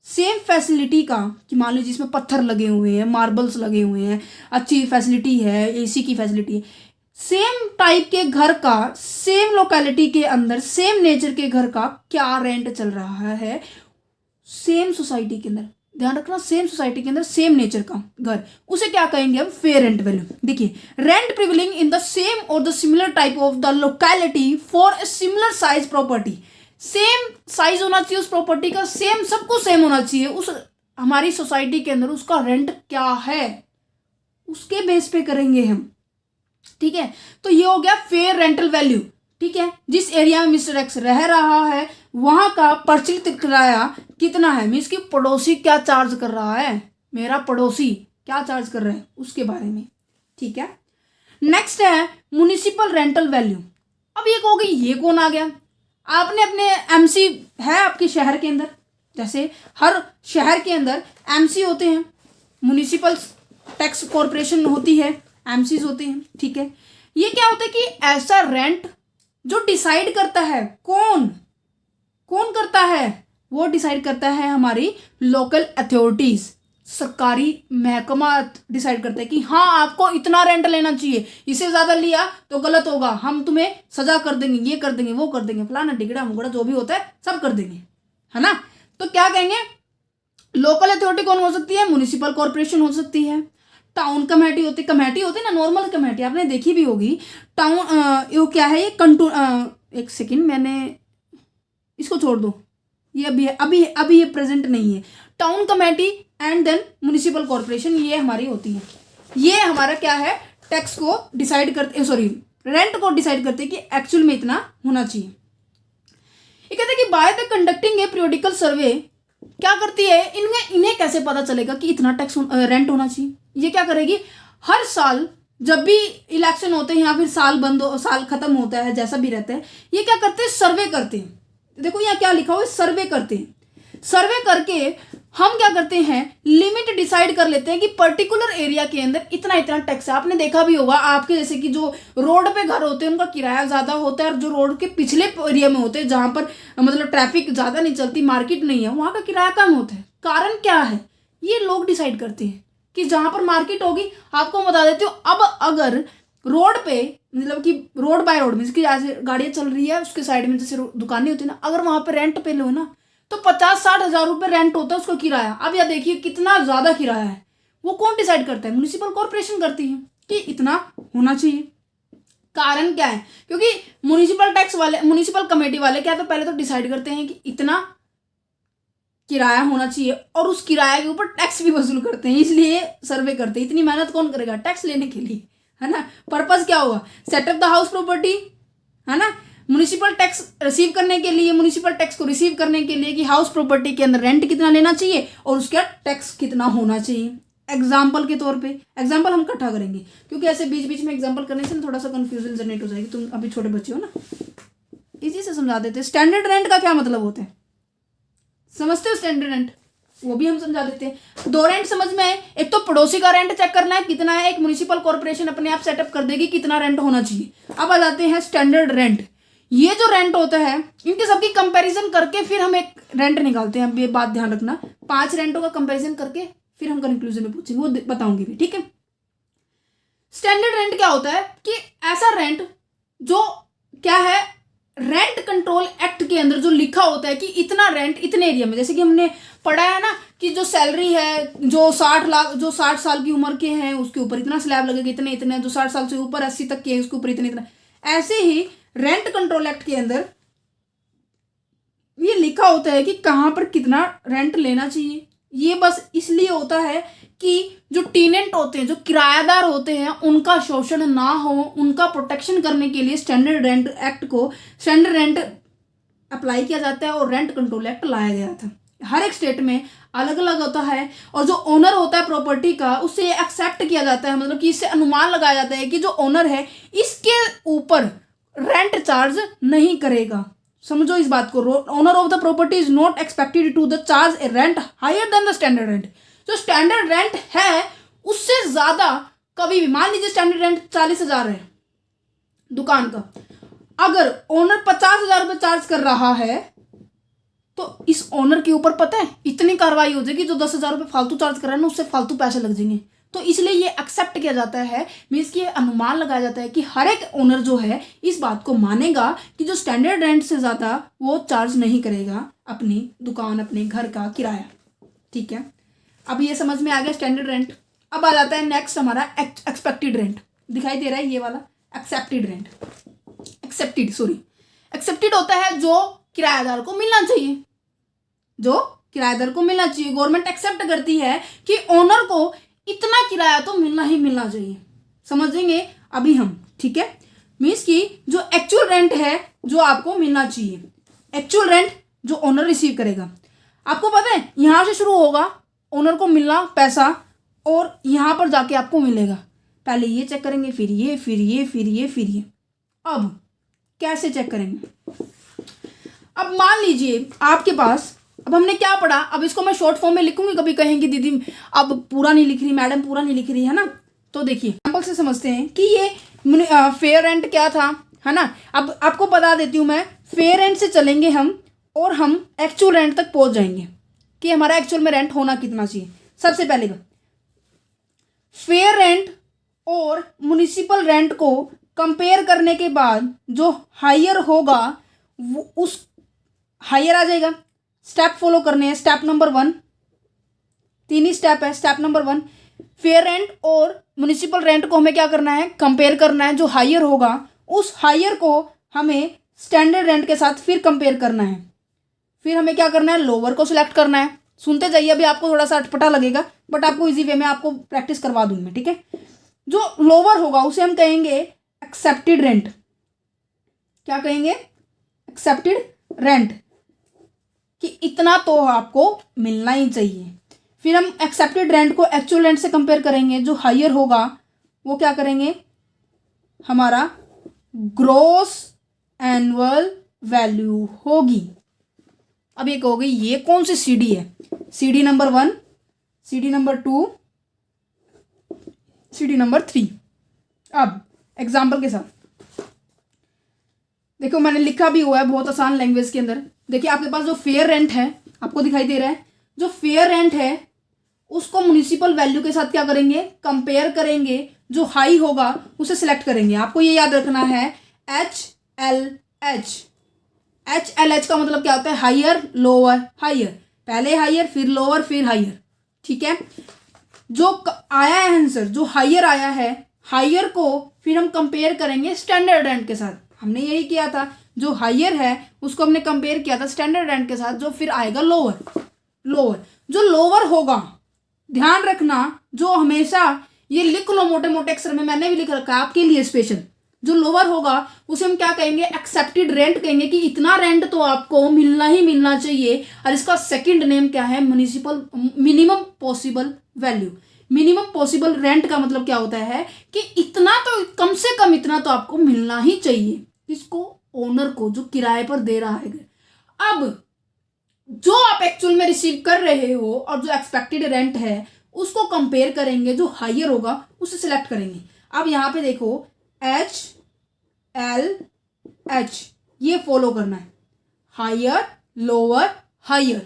सेम फैसिलिटी का, कि मान लीजिए जिसमें पत्थर लगे हुए हैं, मार्बल्स लगे हुए हैं, अच्छी फैसिलिटी है, एसी की फैसिलिटी है, सेम टाइप के घर का, सेम लोकेलिटी के अंदर, सेम नेचर के घर का क्या रेंट चल रहा है सेम सोसाइटी के अंदर। ध्यान रखना, सेम सोसाइटी के अंदर सेम नेचर का घर, उसे क्या कहेंगे हम? Fair rent value. देखिए, rent prevailing in the same और the similar type of the locality for a similar size property. Same size होना चाहिए उस प्रॉपर्टी का, सेम, सब कुछ सेम होना चाहिए उस हमारी सोसाइटी के अंदर। उसका रेंट क्या है उसके बेस पे करेंगे हम, ठीक है। तो ये हो गया फेयर रेंटल वैल्यू, ठीक है। जिस एरिया में मिस्टर एक्स रह रहा है वहां का प्रचलित किराया कितना है, मीन्स कि पड़ोसी क्या चार्ज कर रहा है, मेरा पड़ोसी क्या चार्ज कर रहा है उसके बारे में, ठीक है। नेक्स्ट है म्युनिसिपल रेंटल वैल्यू। अब ये कहोगे ये कौन आ गया? आपने अपने एमसी है आपके शहर के अंदर, जैसे हर शहर के अंदर एमसी होते हैं, म्युनिसिपल टैक्स कॉरपोरेशन होती है, एमसीज होते हैं, ठीक है। ये क्या होता है कि ऐसा रेंट जो डिसाइड करता है, कौन करता है? वो डिसाइड करता है हमारी लोकल अथॉरिटीज, सरकारी महकमा डिसाइड करता है कि हाँ आपको इतना रेंट लेना चाहिए, इससे ज़्यादा लिया तो गलत होगा, हम तुम्हें सजा कर देंगे, ये कर देंगे, वो कर देंगे, फलाना टिकड़ा मुगड़ा जो भी होता है सब कर देंगे, है ना। तो क्या कहेंगे? लोकल अथॉरिटी कौन हो सकती है? म्युनिसिपल कॉर्पोरेशन हो सकती है। टाउन कमेटी होती है ना, नॉर्मल कमेटी आपने देखी भी होगी। टाउन ये क्या है, ये एक सेकेंड, मैंने इसको छोड़ दो, ये अभी ये प्रेजेंट नहीं है। Town committee and then municipal corporation, ये हमारी होती है। ये हमारा क्या है, टैक्स को डिसाइड करते, सॉरी रेंट को डिसाइड करते हैं कि एक्चुअल में इतना होना चाहिए। ये कहते हैं कि by the conducting a periodical survey, क्या करती है, इन्हें कैसे पता चलेगा कि इतना टैक्स रेंट होना चाहिए? ये क्या करेगी, हर साल जब भी इलेक्शन होते हैं या फिर साल खत्म होता है, जैसा भी रहता है, ये क्या करते हैं, सर्वे करते हैं। देखो यहाँ क्या लिखा हुआ है, सर्वे करते हैं। सर्वे करके हम क्या करते हैं, लिमिट डिसाइड कर लेते हैं कि पर्टिकुलर एरिया के अंदर इतना इतना टैक्स है। आपने देखा भी होगा, आपके जैसे कि जो रोड पे घर होते हैं उनका किराया ज़्यादा होता है, और जो रोड के पिछले एरिया में होते हैं जहाँ पर मतलब ट्रैफिक ज़्यादा नहीं चलती, मार्केट नहीं है, वहाँ का किराया कम होता है। कारण क्या है, ये लोग डिसाइड करते हैं कि जहाँ पर मार्केट होगी। आपको बता देती हूँ, अब अगर रोड पे मतलब कि रोड बाय रोड में, जिसकी जैसे गाड़ियाँ चल रही है उसके साइड में जैसे दुकानें होती है ना, अगर वहाँ पे रेंट पे लो ना तो 50-60 हज़ार रुपये रेंट होता है उसका किराया। अब यह देखिए कितना ज़्यादा किराया है। वो कौन डिसाइड करता है? म्युनिसिपल कॉर्पोरेशन करती है कि इतना होना चाहिए। कारण क्या है, क्योंकि म्युनिसिपल कमेटी वाले क्या तो पहले तो डिसाइड करते हैं कि इतना किराया होना चाहिए, और उस किराए के ऊपर टैक्स भी वसूल करते हैं, इसलिए सर्वे करते हैं। इतनी मेहनत कौन करेगा टैक्स लेने के लिए, है ना? पर्पस क्या होगा, सेटअप द हाउस प्रॉपर्टी, है ना? म्युनिसिपल टैक्स रिसीव करने के लिए, म्युनिसिपल टैक्स को रिसीव करने के लिए कि हाउस प्रॉपर्टी के अंदर रेंट कितना लेना चाहिए और उसका टैक्स कितना होना चाहिए। एग्जाम्पल के तौर पे, एग्जाम्पल हम इकट्ठा करेंगे, क्योंकि ऐसे बीच बीच में एग्जाम्पल करने से थोड़ा सा कंफ्यूजन जनरेट हो जाएगी। तुम अभी छोटे बच्चे हो ना, इजी से समझा देते हैं। स्टैंडर्ड रेंट का क्या मतलब होता है, समझते हो? स्टैंडर्ड रेंट वो भी हम समझा देते हैं। 2 रेंट समझ में आए, एक तो पड़ोसी का रेंट चेक करना है कितना है, एक म्युनिसिपल कॉर्पोरेशन अपने आप सेटअप कर देगी कितना रेंट होना चाहिए। अब आ जाते हैं स्टैंडर्ड रेंट। ये जो रेंट होता है इनके सबकी कंपैरिजन करके फिर हम एक रेंट निकालते हैं। अब ये बात ध्यान रखना, 5 रेंटों का कंपैरिजन करके फिर हम कंक्लूजन में पूछेंगे, वो बताऊंगी भी, ठीक है? स्टैंडर्ड रेंट क्या होता है कि ऐसा रेंट जो क्या है, रेंट कंट्रोल एक्ट के अंदर जो लिखा होता है कि इतना रेंट इतने एरिया में, जैसे कि हमने पढ़ा है ना कि जो सैलरी है, जो 60 साल की उम्र के हैं उसके ऊपर इतना स्लैब लगेगा, इतने इतने, जो 60 साल से ऊपर 80 तक के हैं उसके ऊपर इतने इतना। ऐसे ही रेंट कंट्रोल एक्ट के अंदर ये लिखा होता है कि कहाँ पर कितना रेंट लेना चाहिए। ये बस इसलिए होता है कि जो टेनेंट होते हैं, जो किराएदार होते हैं, उनका शोषण ना हो, उनका प्रोटेक्शन करने के लिए स्टैंडर्ड रेंट अप्लाई किया जाता है और रेंट कंट्रोल एक्ट लाया गया था। हर एक स्टेट में अलग अलग होता है, और जो ओनर होता है प्रॉपर्टी का उससे ये एक्सेप्ट किया जाता है, मतलब कि इससे अनुमान लगाया जाता है कि जो ओनर है इसके ऊपर रेंट चार्ज नहीं करेगा। समझो इस बात को, owner of the property is not expected to the charge a rent higher than the standard rent. जो स्टैंडर्ड रेंट है उससे ज्यादा कभी भी, मान लीजिए स्टैंडर्ड रेंट 40,000 है दुकान का, अगर ओनर 50,000 रुपये चार्ज कर रहा है तो इस ओनर के ऊपर पता है इतनी कार्रवाई हो जाएगी, जो 10,000 रुपये फालतू चार्ज कर रहा है ना उससे फालतू पैसे लग जाएंगे। तो इसलिए ये एक्सेप्ट किया जाता है, मीन्स कि अनुमान लगाया जाता है कि हर एक ओनर जो है इस बात को मानेगा कि जो स्टैंडर्ड रेंट से ज़्यादा वो चार्ज नहीं करेगा अपनी दुकान, अपने घर का किराया, ठीक है? अब ये समझ में आ गया स्टैंडर्ड रेंट। अब आ जाता है नेक्स्ट हमारा एक्सपेक्टेड रेंट, दिखाई दे रहा है ये वाला एक्सेप्टेड रेंट। एक्सेप्टेड होता है जो किराएदार को मिलना चाहिए, जो किराएदार को मिलना चाहिए। गवर्नमेंट एक्सेप्ट करती है कि ओनर को इतना किराया तो मिलना ही मिलना चाहिए। समझेंगे अभी हम, ठीक है? मीन्स कि जो एक्चुअल रेंट है जो आपको मिलना चाहिए, एक्चुअल रेंट जो ओनर रिसीव करेगा। आपको पता है यहाँ से शुरू होगा ओनर को मिलना पैसा, और यहाँ पर जाके आपको मिलेगा। पहले ये चेक करेंगे, फिर ये, फिर ये, फिर ये, फिर ये। अब कैसे चेक करेंगे? अब मान लीजिए आपके पास, अब हमने क्या पढ़ा, अब इसको मैं शॉर्ट फॉर्म में लिखूंगी, कभी कहेंगे दीदी अब पूरा नहीं लिख रही, मैडम पूरा नहीं लिख रही, है ना? तो देखिए एग्जाम्पल से समझते हैं कि ये फेयर रेंट क्या था, है ना? अब आपको बता देती हूँ मैं, फेयर रेंट से चलेंगे हम और हम एक्चुअल रेंट तक पहुंच जाएंगे कि हमारा एक्चुअल में रेंट होना कितना चाहिए। सबसे पहले फेयर रेंट और म्युनिसिपल रेंट को कंपेयर करने के बाद जो हायर होगा वो उस हायर आ जाएगा। स्टेप फॉलो करने हैं। स्टेप नंबर 1, तीन ही स्टेप है। स्टेप नंबर 1, फेयर रेंट और म्युनिसिपल रेंट को हमें क्या करना है, कंपेयर करना है। जो हायर होगा उस हायर को हमें स्टैंडर्ड रेंट के साथ फिर कंपेयर करना है। फिर हमें क्या करना है, लोअर को सिलेक्ट करना है। सुनते जाइए, अभी आपको थोड़ा सा अटपटा लगेगा बट आपको इजी वे में आपको प्रैक्टिस करवा दूंगी मैं, ठीक है। जो लोअर होगा उसे हम कहेंगे एक्सेप्टेड रेंट। क्या कहेंगे, एक्सेप्टेड रेंट, कि इतना तो आपको मिलना ही चाहिए। फिर हम एक्सेप्टेड रेंट को एक्चुअल रेंट से कंपेयर करेंगे। जो हायर होगा वो क्या करेंगे, हमारा ग्रॉस एनुअल वैल्यू होगी। अब ये कहोगे ये कौन सी सीडी है, CD number 1, CD number 2, CD number 3। अब एग्जाम्पल के साथ देखो, मैंने लिखा भी हुआ है बहुत आसान लैंग्वेज के अंदर। देखिए आपके पास जो फेयर रेंट है आपको दिखाई दे रहा है, जो फेयर रेंट है उसको म्युनिसिपल वैल्यू के साथ क्या करेंगे, कंपेयर करेंगे। जो हाई होगा उसे सिलेक्ट करेंगे। आपको ये याद रखना है HLH। HLH का मतलब क्या होता है, हायर लोअर हायर, पहले हायर फिर लोअर फिर हायर, ठीक है। जो आया है आंसर, जो हायर आया है, हायर को फिर हम कंपेयर करेंगे स्टैंडर्ड रेंट के साथ। हमने यही किया था, जो हायर है उसको हमने कंपेयर किया था स्टैंडर्ड रेंट के साथ। जो फिर आएगा लोअर, लोअर जो लोअर होगा, ध्यान रखना, जो हमेशा ये लिख लो मोटे मोटे अक्षर में, मैंने भी लिख रखा है आपके लिए स्पेशल। जो लोअर होगा उसे हम क्या कहेंगे, एक्सेप्टेड रेंट कहेंगे, कि इतना रेंट तो आपको मिलना ही मिलना चाहिए। और इसका सेकंड नेम क्या है, municipal minimum possible value. Minimum possible rent का मतलब क्या होता है कि इतना तो, कम से कम इतना तो आपको मिलना ही चाहिए। किसको, ओनर को, जो किराए पर दे रहा है। अब जो आप एक्चुअल में रिसीव कर रहे हो और जो एक्सपेक्टेड रेंट है उसको कंपेयर करेंगे। जो हायर होगा उसे सिलेक्ट करेंगे। अब यहाँ पे देखो HLH ये फॉलो करना है, higher lower higher.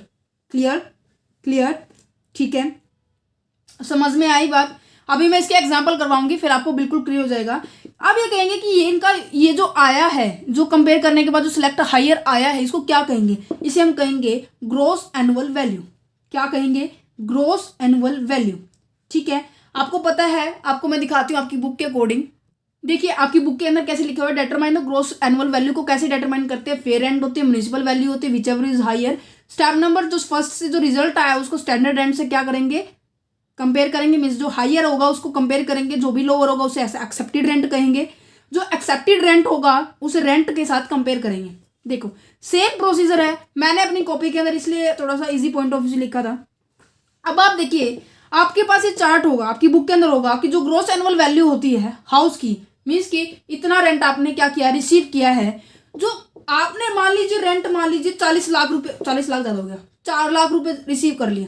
Clear, clear, ठीक है, समझ में आई बात। अभी मैं इसके एग्जांपल करवाऊंगी फिर आपको बिल्कुल क्लियर हो जाएगा। अब ये कहेंगे कि ये इनका ये जो आया है, जो कंपेयर करने के बाद जो सिलेक्ट हायर आया है, इसको क्या कहेंगे, इसे हम कहेंगे ग्रॉस एनुअल वैल्यू। क्या कहेंगे, ग्रॉस एनुअल वैल्यू, ठीक है। आपको पता है, आपको मैं दिखाती हूँ आपकी बुक के अकॉर्डिंग। देखिए आपकी बुक के अंदर कैसे लिखा हुआ है, determine the gross annual value को कैसे डिटरमाइन करते हैं। फेयर रेंट होती है, म्युनिसिपल वैल्यू होती है, whichever is higher. Step number जो फर्स्ट से जो रिजल्ट आया उसको स्टैंडर्ड रेंट से क्या करेंगे, कंपेयर करेंगे। मीन्स जो हायर होगा उसको कंपेयर करेंगे, जो भी लोअर होगा उसे एक्सेप्टेड रेंट कहेंगे। जो एक्सेप्टेड रेंट होगा उसे रेंट के साथ कंपेयर करेंगे। देखो सेम प्रोसीजर है, मैंने अपनी कॉपी के अंदर इसलिए थोड़ा सा इजी पॉइंट ऑफ व्यू लिखा था। अब आप देखिए आपके पास ये चार्ट होगा, आपकी बुक के अंदर होगा कि जो ग्रॉस एनुअल वैल्यू होती है हाउस की, मीन्स कि इतना रेंट आपने क्या किया, रिसीव किया है। जो आपने मान लीजिए रेंट, मान लीजिए 40 लाख रुपए, 40 लाख ज़्यादा हो गया, 4 लाख रुपए रिसीव कर लिया।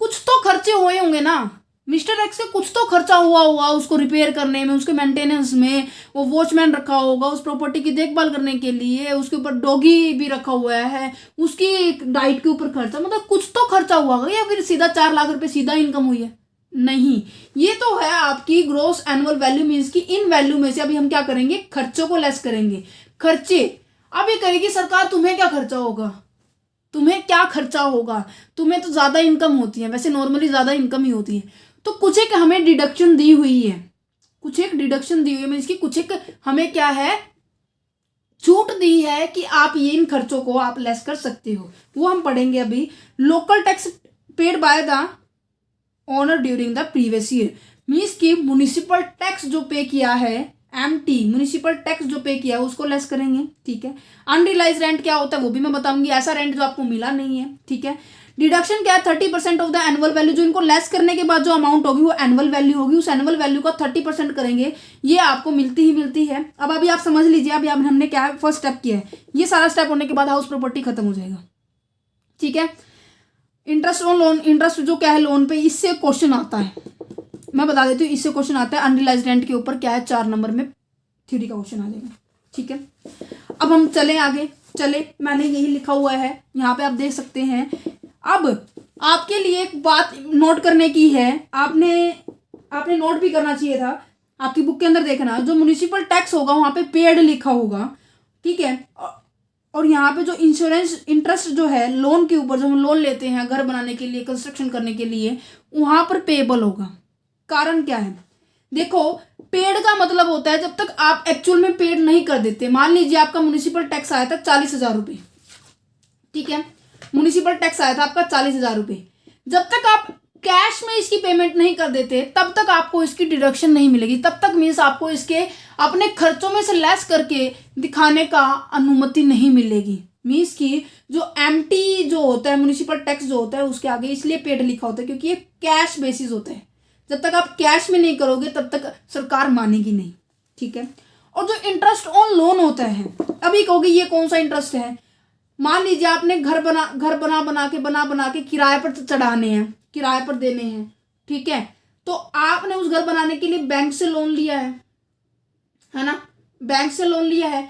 कुछ तो खर्चे हुए होंगे ना मिस्टर एक्स से, कुछ तो खर्चा हुआ होगा उसको रिपेयर करने में, उसके मेंटेनेंस में। वो वॉचमैन रखा होगा उस प्रॉपर्टी की देखभाल करने के लिए, उसके ऊपर डॉगी भी रखा हुआ है, उसकी डाइट के ऊपर खर्चा, मतलब कुछ तो खर्चा हुआ होगा। या फिर सीधा 4 लाख रुपए सीधा इनकम हुई है, नहीं। ये तो है आपकी ग्रॉस एनुअल वैल्यू, मीन्स की इन वैल्यू में से अभी हम क्या करेंगे, खर्चों को लेस करेंगे। खर्चे अब ये करेगी सरकार, तुम्हें क्या खर्चा होगा, तुम्हें क्या खर्चा होगा, तुम्हें तो ज़्यादा इनकम होती है, वैसे नॉर्मली ज़्यादा इनकम ही होती है, तो कुछ एक हमें डिडक्शन दी हुई है, कुछ एक डिडक्शन दी हुई है, मीन्स की कुछ एक हमें क्या है, छूट दी है कि आप ये इन खर्चों को आप लेस कर सकते हो। वो हम पढ़ेंगे अभी। Local tax paid by the owner during the previous year, means की म्युनिसिपल टैक्स जो पे किया है, MT म्युनिसिपल टैक्स जो पे किया है उसको लेस करेंगे, ठीक है। अनरियलाइज रेंट क्या होता है वो भी मैं बताऊंगी, ऐसा रेंट जो आपको मिला नहीं है, ठीक है। डिडक्शन क्या है, 30% ऑफ द एनुअल वैल्यू, जो इनको लेस करने के बाद जो अमाउंट होगी वो एनुअल वैल्यू होगी, उस एनुअल वैल्यू का 30% करेंगे, ये आपको मिलती ही मिलती है। अब अभी आप समझ लीजिए, अभी हमने क्या है, फर्स्ट स्टेप किया है, ये सारा स्टेप होने के बाद हाउस प्रॉपर्टी खत्म हो जाएगा, ठीक है। इंटरेस्ट ऑन लोन, इंटरेस्ट जो क्या है लोन पे, इससे क्वेश्चन आता है, मैं बता देती हूँ, इससे क्वेश्चन आता है। अनरियलाइज रेंट के ऊपर क्या है, 4 नंबर में थ्योरी का क्वेश्चन आ जाएगा, ठीक है। अब हम चले आगे, चले, मैंने यही लिखा हुआ है यहाँ पे आप देख सकते हैं। अब आपके लिए एक बात नोट करने की है, आपने नोट भी करना चाहिए था, आपकी बुक के अंदर देखना, जो म्युनिसिपल टैक्स होगा वहाँ पे पेड लिखा होगा, ठीक है। और यहाँ पे जो इंश्योरेंस इंटरेस्ट जो है लोन के ऊपर, जो हम लोन लेते हैं घर बनाने के लिए, कंस्ट्रक्शन करने के लिए, वहाँ पर पेएबल होगा। कारण क्या है, देखो पेड का मतलब होता है जब तक आप एक्चुअल में पेड नहीं कर देते। मान लीजिए आपका म्युनिसिपल टैक्स आया था 40,000 रुपये, ठीक है, म्युनिसिपल टैक्स आया था आपका 40,000 रुपये। जब तक आप कैश में इसकी पेमेंट नहीं कर देते तब तक आपको इसकी डिडक्शन नहीं मिलेगी, तब तक मीन्स आपको इसके अपने खर्चों में से लेस करके दिखाने का अनुमति नहीं मिलेगी। मीन्स कि जो एमटी जो होता है, म्युनिसिपल टैक्स जो होता है, उसके आगे इसलिए पेड लिखा होता है क्योंकि ये कैश बेसिस होता है। जब तक आप कैश में नहीं करोगे तब तक सरकार मानेगी नहीं, ठीक है। और जो इंटरेस्ट ऑन लोन होता है, अभी कहोगे ये कौन सा इंटरेस्ट है, मान लीजिए आपने घर बना के किराए पर चढ़ाने हैं, किराए पर देने हैं, ठीक है, तो आपने उस घर बनाने के लिए बैंक से लोन लिया है ना, बैंक से लोन लिया है।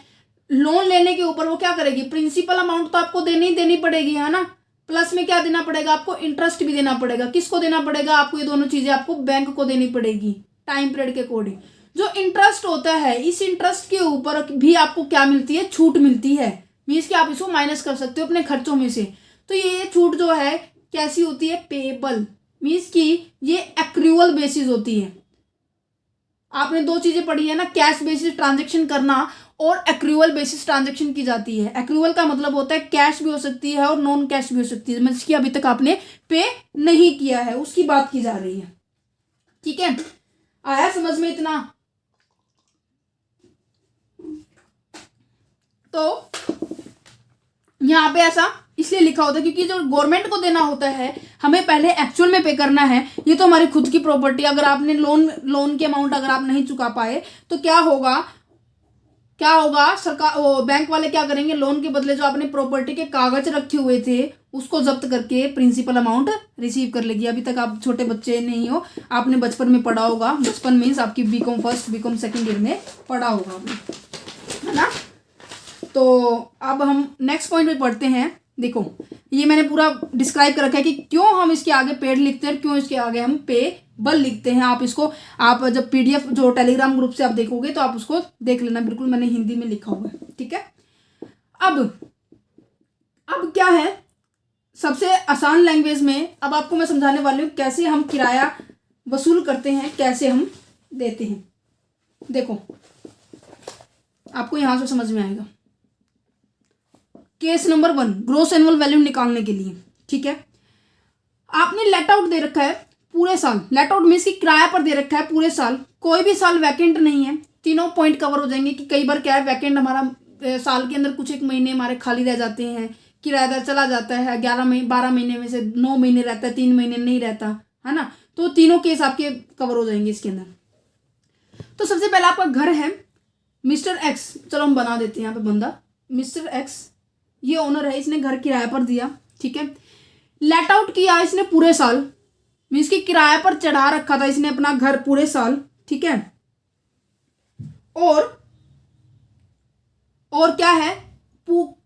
लोन लेने के ऊपर वो क्या करेगी, प्रिंसिपल अमाउंट तो आपको देनी पड़ेगी, है ना, प्लस में क्या देना पड़ेगा आपको, इंटरेस्ट भी देना पड़ेगा। किसको देना पड़ेगा आपको, ये दोनों चीजें आपको बैंक को देनी पड़ेगी टाइम पीरियड के अकॉर्डिंग। जो इंटरेस्ट होता है, इस इंटरेस्ट के ऊपर भी आपको क्या मिलती है, छूट मिलती है। मीन्स कि आप इसको माइनस कर सकते हो अपने खर्चों में से। तो ये छूट जो है कैसी होती है, पेएबल। मीन्स कि ये एक्रूअल बेसिस होती है। आपने दो चीजें पढ़ी है ना, कैश बेसिस ट्रांजेक्शन करना और एक्रूअल बेसिस ट्रांजेक्शन की जाती है। एक्रूअल का मतलब होता है कैश भी हो सकती है और नॉन कैश भी हो सकती है, मतलब कि अभी तक आपने पे नहीं किया है उसकी बात की जा रही है, ठीक है। आया समझ में इतना? तो यहाँ पे ऐसा इसलिए लिखा होता है क्योंकि जो गवर्नमेंट को देना होता है हमें पहले एक्चुअल में पे करना है। ये तो हमारी खुद की प्रॉपर्टी, अगर आपने लोन की अमाउंट अगर आप नहीं चुका पाए तो क्या होगा सरकार, वो बैंक वाले क्या करेंगे, लोन के बदले जो आपने प्रॉपर्टी के कागज रखे हुए थे उसको जब्त करके प्रिंसिपल अमाउंट रिसीव कर लेगी। अभी तक आप छोटे बच्चे नहीं हो, आपने बचपन में पढ़ा होगा, बचपन मीन्स आपकी BCom first BCom second year में पढ़ा होगा आपने, है ना। तो अब हम नेक्स्ट पॉइंट पे पढ़ते हैं। देखो ये मैंने पूरा डिस्क्राइब कर रखा है कि क्यों हम इसके आगे पेड लिखते हैं, क्यों इसके आगे हम पेएबल लिखते हैं। आप इसको जब पीडीएफ जो टेलीग्राम ग्रुप से आप देखोगे तो आप उसको देख लेना, बिल्कुल मैंने हिंदी में लिखा हुआ है, ठीक है। अब क्या है, सबसे आसान लैंग्वेज में अब आपको मैं समझाने वाली हूँ कैसे हम किराया वसूल करते हैं, कैसे हम देते हैं। देखो आपको यहां से समझ में आएगा। Case number 1, gross annual value निकालने के लिए, ठीक है। आपने लेट आउट दे रखा है पूरे साल, लेट आउट मीन्स कि किराया पर दे रखा है पूरे साल, कोई भी साल वैकेंट नहीं है। तीनों पॉइंट कवर हो जाएंगे कि कई बार क्या है, वैकेंट हमारा साल के अंदर कुछ एक महीने हमारे खाली रह जाते हैं, किराएदार चला जाता है, 12 महीने में से 9 महीने रहता है, 3 महीने नहीं रहता, है ना। तो तीनों केस आपके कवर हो जाएंगे इसके अंदर। तो सबसे पहले आपका घर है, मिस्टर एक्स, चलो हम बना देते हैं यहाँ पे बंदा, मिस्टर एक्स ये ओनर है, इसने घर किराए पर दिया, ठीक है। लेट आउट किया इसने पूरे साल, मीन्स कि किराए पर चढ़ा रखा था इसने अपना घर पूरे साल, ठीक है। और क्या है,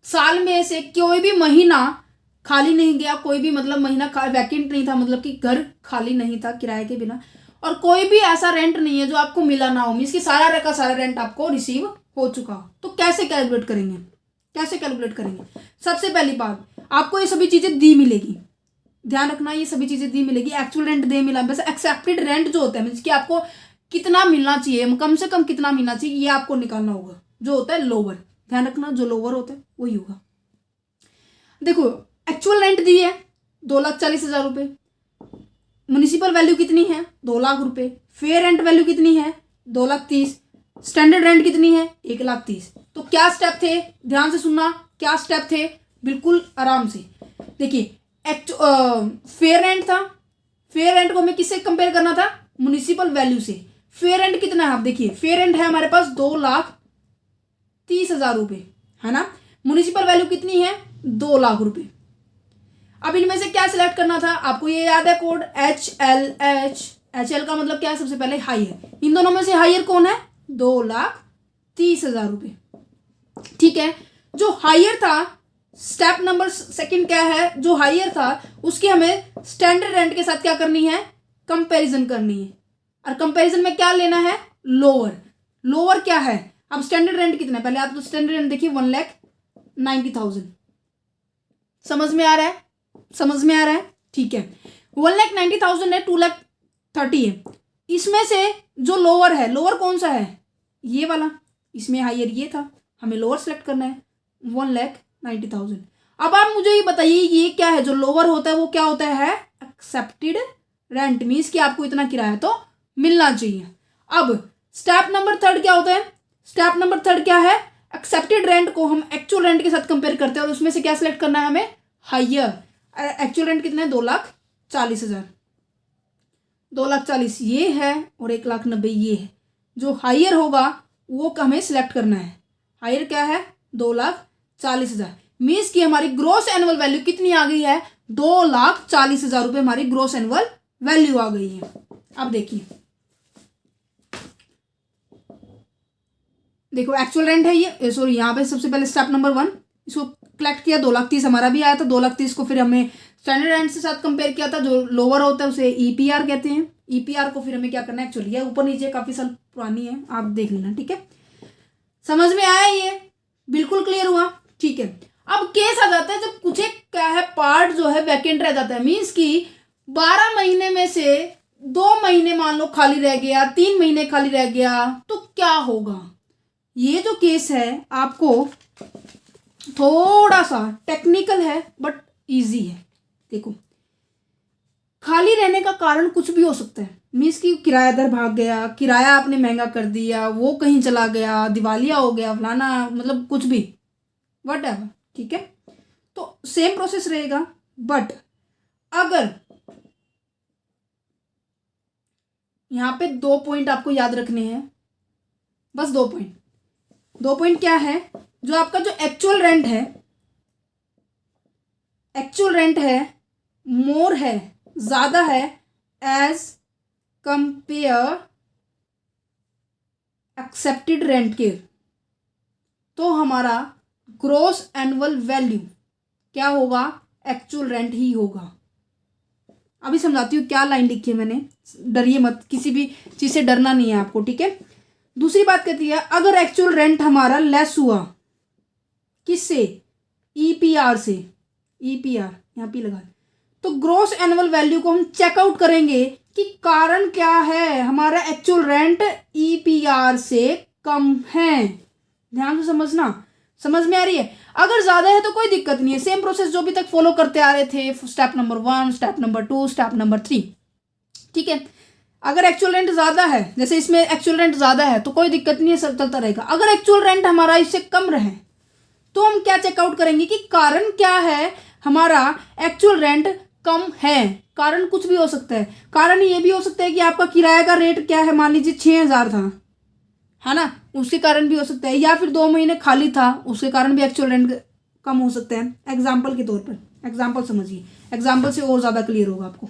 साल में से कोई भी महीना खाली नहीं गया, कोई भी मतलब महीना वैकेंट नहीं था, मतलब कि घर खाली नहीं था किराए के बिना, और कोई भी ऐसा रेंट नहीं है जो आपको मिला ना हो, मीन्स कि सारा का सारा रेंट आपको रिसीव हो चुका हो। तो कैसे कैलकुलेट करेंगे, सबसे पहली बात आपको ये सभी चीजें दी मिलेगी, ध्यान रखना ये सभी चीजें दी मिलेगी। एक्चुअल रेंट दे मिला, वैसे एक्सेप्टेड रेंट जो होता है मीन्स कि आपको कितना मिलना चाहिए, कम से कम कितना मिलना चाहिए, ये आपको निकालना होगा, जो होता है लोअर। ध्यान रखना जो लोअर होता है वही होगा। देखो एक्चुअल रेंट दी है 2,40,000 रुपये, म्युनिसिपल वैल्यू कितनी है 2 लाख रुपये, फेयर रेंट वैल्यू कितनी है 2,30,000, स्टैंडर्ड रेंट कितनी है 1,30,000। तो क्या स्टेप थे, ध्यान से सुनना, क्या स्टेप थे, बिल्कुल आराम से देखिए। फेयर रेंट था, फेयर रेंट को हमें किससे कंपेयर करना था, म्युनिसिपल वैल्यू से। फेयर रेंट कितना है आप देखिए, फेयर रेंट है हमारे पास 2,30,000 रुपये, है ना। म्युनिसिपल वैल्यू कितनी है 2 लाख रुपये। अब इनमें से क्या सिलेक्ट करना था, आपको ये याद है कोड HLH, HL का मतलब क्या है, सबसे पहले हायर। इन दोनों में से हायर कौन है 2,30,000 रुपये, ठीक है। जो हायर था, स्टेप नंबर सेकंड क्या है, जो हायर था उसकी हमें स्टैंडर्ड रेंट के साथ क्या करनी है, कंपैरिजन करनी है। और कंपैरिजन में क्या लेना है, लोअर। लोअर क्या है, अब स्टैंडर्ड रेंट कितना है, पहले आप तो स्टैंडर्ड रेंट देखिए 1,00,000 90,000। समझ में आ रहा है? समझ में आ रहा है? ठीक है। 1,90,000 है, 2,30,000 है। इसमें से जो लोअर है, लोअर कौन सा है? ये वाला। इसमें हायर ये था, हमें लोअर सेलेक्ट करना है, 1,90,000। अब आप मुझे ये बताइए ये क्या है? जो लोअर होता है वो क्या होता है? Accepted rent. मीन्स कि आपको इतना किराया तो मिलना चाहिए। अब स्टेप नंबर थर्ड क्या होता है? स्टेप नंबर थर्ड क्या है? एक्सेप्टेड रेंट को हम एक्चुअल रेंट के साथ कंपेयर करते हैं और उसमें से क्या सिलेक्ट करना है हमें? हायर। एक्चुअल रेंट कितना है? 2,40,000। 2,40,000 ये है और 1,90,000 ये है। जो हायर होगा वो हमें सिलेक्ट करना है। हायर क्या है? 2,40,000। मीन्स कि हमारी ग्रोस एनुअल वैल्यू कितनी आ गई है? 2,40,000 रुपये हमारी ग्रोस एनुअल वैल्यू आ गई है। अब देखिए, देखो एक्चुअल रेंट है ये, सॉरी यहाँ पे सबसे पहले स्टेप नंबर 1 इसको कलेक्ट किया, 2,30,000 हमारा भी आया था। 2,30,000 को फिर हमने स्टैंडर्ड रेंट के साथ कंपेयर किया था, जो लोअर होता है उसे ईपीआर कहते हैं। ईपीआर को फिर हमें क्या करना है? एक्चुअली ये ऊपर नीचे काफी साल पुरानी है, आप देख लेना। ठीक है, समझ में आया? ये बिल्कुल क्लियर हुआ? ठीक है। अब केस आ जाता है जब कुछ एक क्या है पार्ट जो है वैकेंट रह जाता है। मीन्स कि 12 महीने में से 2 महीने मान लो खाली रह गया, 3 महीने खाली रह गया, तो क्या होगा? ये जो केस है आपको थोड़ा सा टेक्निकल है बट इजी है। देखो, खाली रहने का कारण कुछ भी हो सकता है। मीन्स कि किराएदार भाग गया, किराया आपने महंगा कर दिया, वो कहीं चला गया, दिवालिया हो गया, फलाना, मतलब कुछ भी, वट एवर। ठीक है, तो सेम प्रोसेस रहेगा। बट अगर यहां पे 2 पॉइंट आपको याद रखने हैं, बस 2 पॉइंट। 2 पॉइंट क्या है? जो आपका जो एक्चुअल रेंट है, एक्चुअल रेंट है मोर है, ज्यादा है एज कंपेयर एक्सेप्टेड रेंट के, तो हमारा ग्रोस एनुअल वैल्यू क्या होगा? एक्चुअल रेंट ही होगा। अभी समझाती हूँ क्या लाइन लिखी है मैंने, डरिए मत, किसी भी चीज से डरना नहीं है आपको। ठीक है, दूसरी बात कहती है अगर एक्चुअल रेंट हमारा लेस हुआ, किससे? ईपीआर से। ईपीआर यहाँ पे लगा, तो ग्रोस एनुअल वैल्यू को हम चेकआउट करेंगे कि कारण क्या है? हमारा एक्चुअल रेंट ईपीआर से कम है। ध्यान से समझना, समझ में आ रही है? अगर ज्यादा है तो कोई दिक्कत नहीं है, सेम प्रोसेस जो भी तक फॉलो करते आ रहे थे, step number 1, step number 2, step number 3। ठीक है, अगर एक्चुअल रेंट ज्यादा है, जैसे इसमें एक्चुअल रेंट ज्यादा है तो कोई दिक्कत नहीं है, सब चलता रहेगा। अगर एक्चुअल रेंट हमारा इससे कम रहे तो हम क्या चेकआउट करेंगे कि कारण क्या है? हमारा एक्चुअल रेंट कम है। कारण कुछ भी हो सकता है। कारण ये भी हो सकता है कि आपका किराए का रेट क्या है, मान लीजिए 6,000 था, है ना, उसके कारण भी हो सकता है। या फिर 2 महीने खाली था, उसके कारण भी एक्चुअल रेंट कम हो सकता है। एग्जाम्पल के तौर पर, एग्जाम्पल समझिए, एग्जाम्पल से और ज्यादा क्लियर होगा आपको।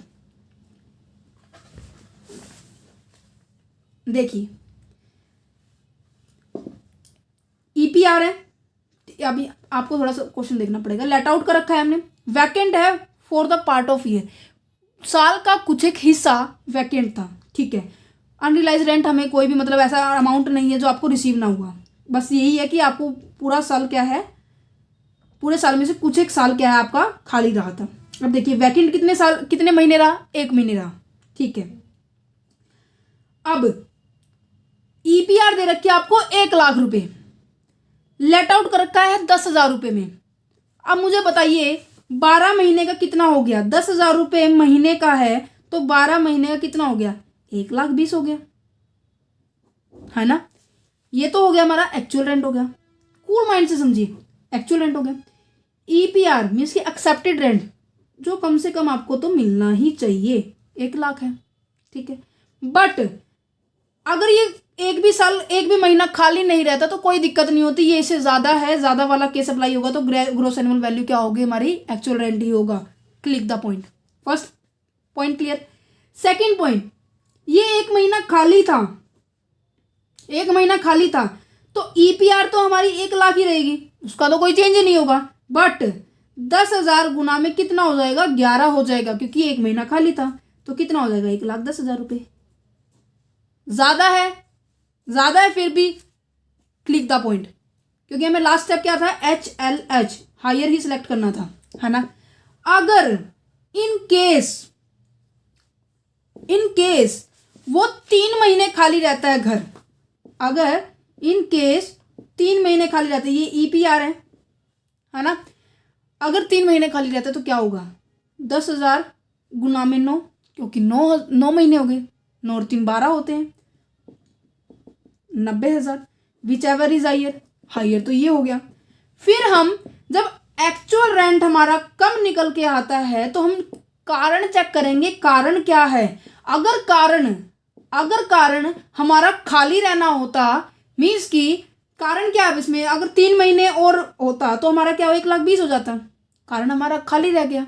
देखिए, ईपीआर है, अभी आपको थोड़ा सा क्वेश्चन देखना पड़ेगा। लेट आउट कर रखा है हमने, वैकेंट है for the part of year, साल का कुछ एक हिस्सा वैकेंट था। ठीक है, अनरिलाइज रेंट हमें कोई भी मतलब ऐसा अमाउंट नहीं है जो आपको रिसीव ना हुआ, बस यही है कि आपको पूरा साल क्या है, पूरे साल में से कुछ एक साल क्या है आपका खाली रहा था। अब देखिए वैकेंट कितने साल, कितने महीने रहा? 1 महीने रहा। ठीक है, अब ईपीआर दे रखी है आपको 1,00,000 रुपए, लेट आउट कर रखा है 10,000 रुपए में। अब मुझे बताइए 12 महीने का कितना हो गया? 10,000 रुपये महीने का है तो 12 महीने का कितना हो गया? 1,20,000 हो गया, है ना। ये तो हो गया हमारा एक्चुअल रेंट हो गया, कूल माइंड से समझिए, एक्चुअल रेंट हो गया। ईपीआर मीन्स की एक्सेप्टेड रेंट, जो कम से कम आपको तो मिलना ही चाहिए, 1,00,000 है। ठीक है, बट अगर ये एक भी साल, एक भी महीना खाली नहीं रहता तो कोई दिक्कत नहीं होती, ये इससे ज्यादा है, ज्यादा वाला केस अप्लाई होगा तो ग्रोस एनुअल वैल्यू क्या होगी? हमारी एक्चुअल रेंट ही होगा। Click the point. First point clear. Second point, ये 1 महीना खाली था, 1 महीना खाली था तो ईपीआर तो हमारी 1,00,000 ही रहेगी, उसका तो कोई चेंज नहीं होगा। बट 10,000 गुना में कितना हो जाएगा? 11 हो जाएगा, क्योंकि 1 महीना खाली था तो कितना हो जाएगा? 1,10,000 रुपये। ज्यादा है, ज्यादा है फिर भी क्लिक द पॉइंट, क्योंकि हमें लास्ट स्टेप क्या था, HLH हायर ही सिलेक्ट करना था, है ना। अगर इन केस वो 3 महीने खाली रहता है घर, अगर इन केस 3 महीने खाली रहते हैं, ये EPR है ना। अगर 3 महीने खाली रहता है तो क्या होगा, 10,000 गुना में 9, क्योंकि 9 महीने हो गए, 9 और 3 12 होते हैं, 90,000। विच एवर इज हायर तो ये हो गया। फिर हम जब एक्चुअल रेंट हमारा कम निकल के आता है तो हम कारण चेक करेंगे, कारण क्या है। अगर कारण हमारा खाली रहना होता, मीन्स कि कारण क्या है इसमें, अगर 3 महीने और होता तो हमारा क्या हो, 1,20,000 हो जाता, कारण हमारा खाली रह गया।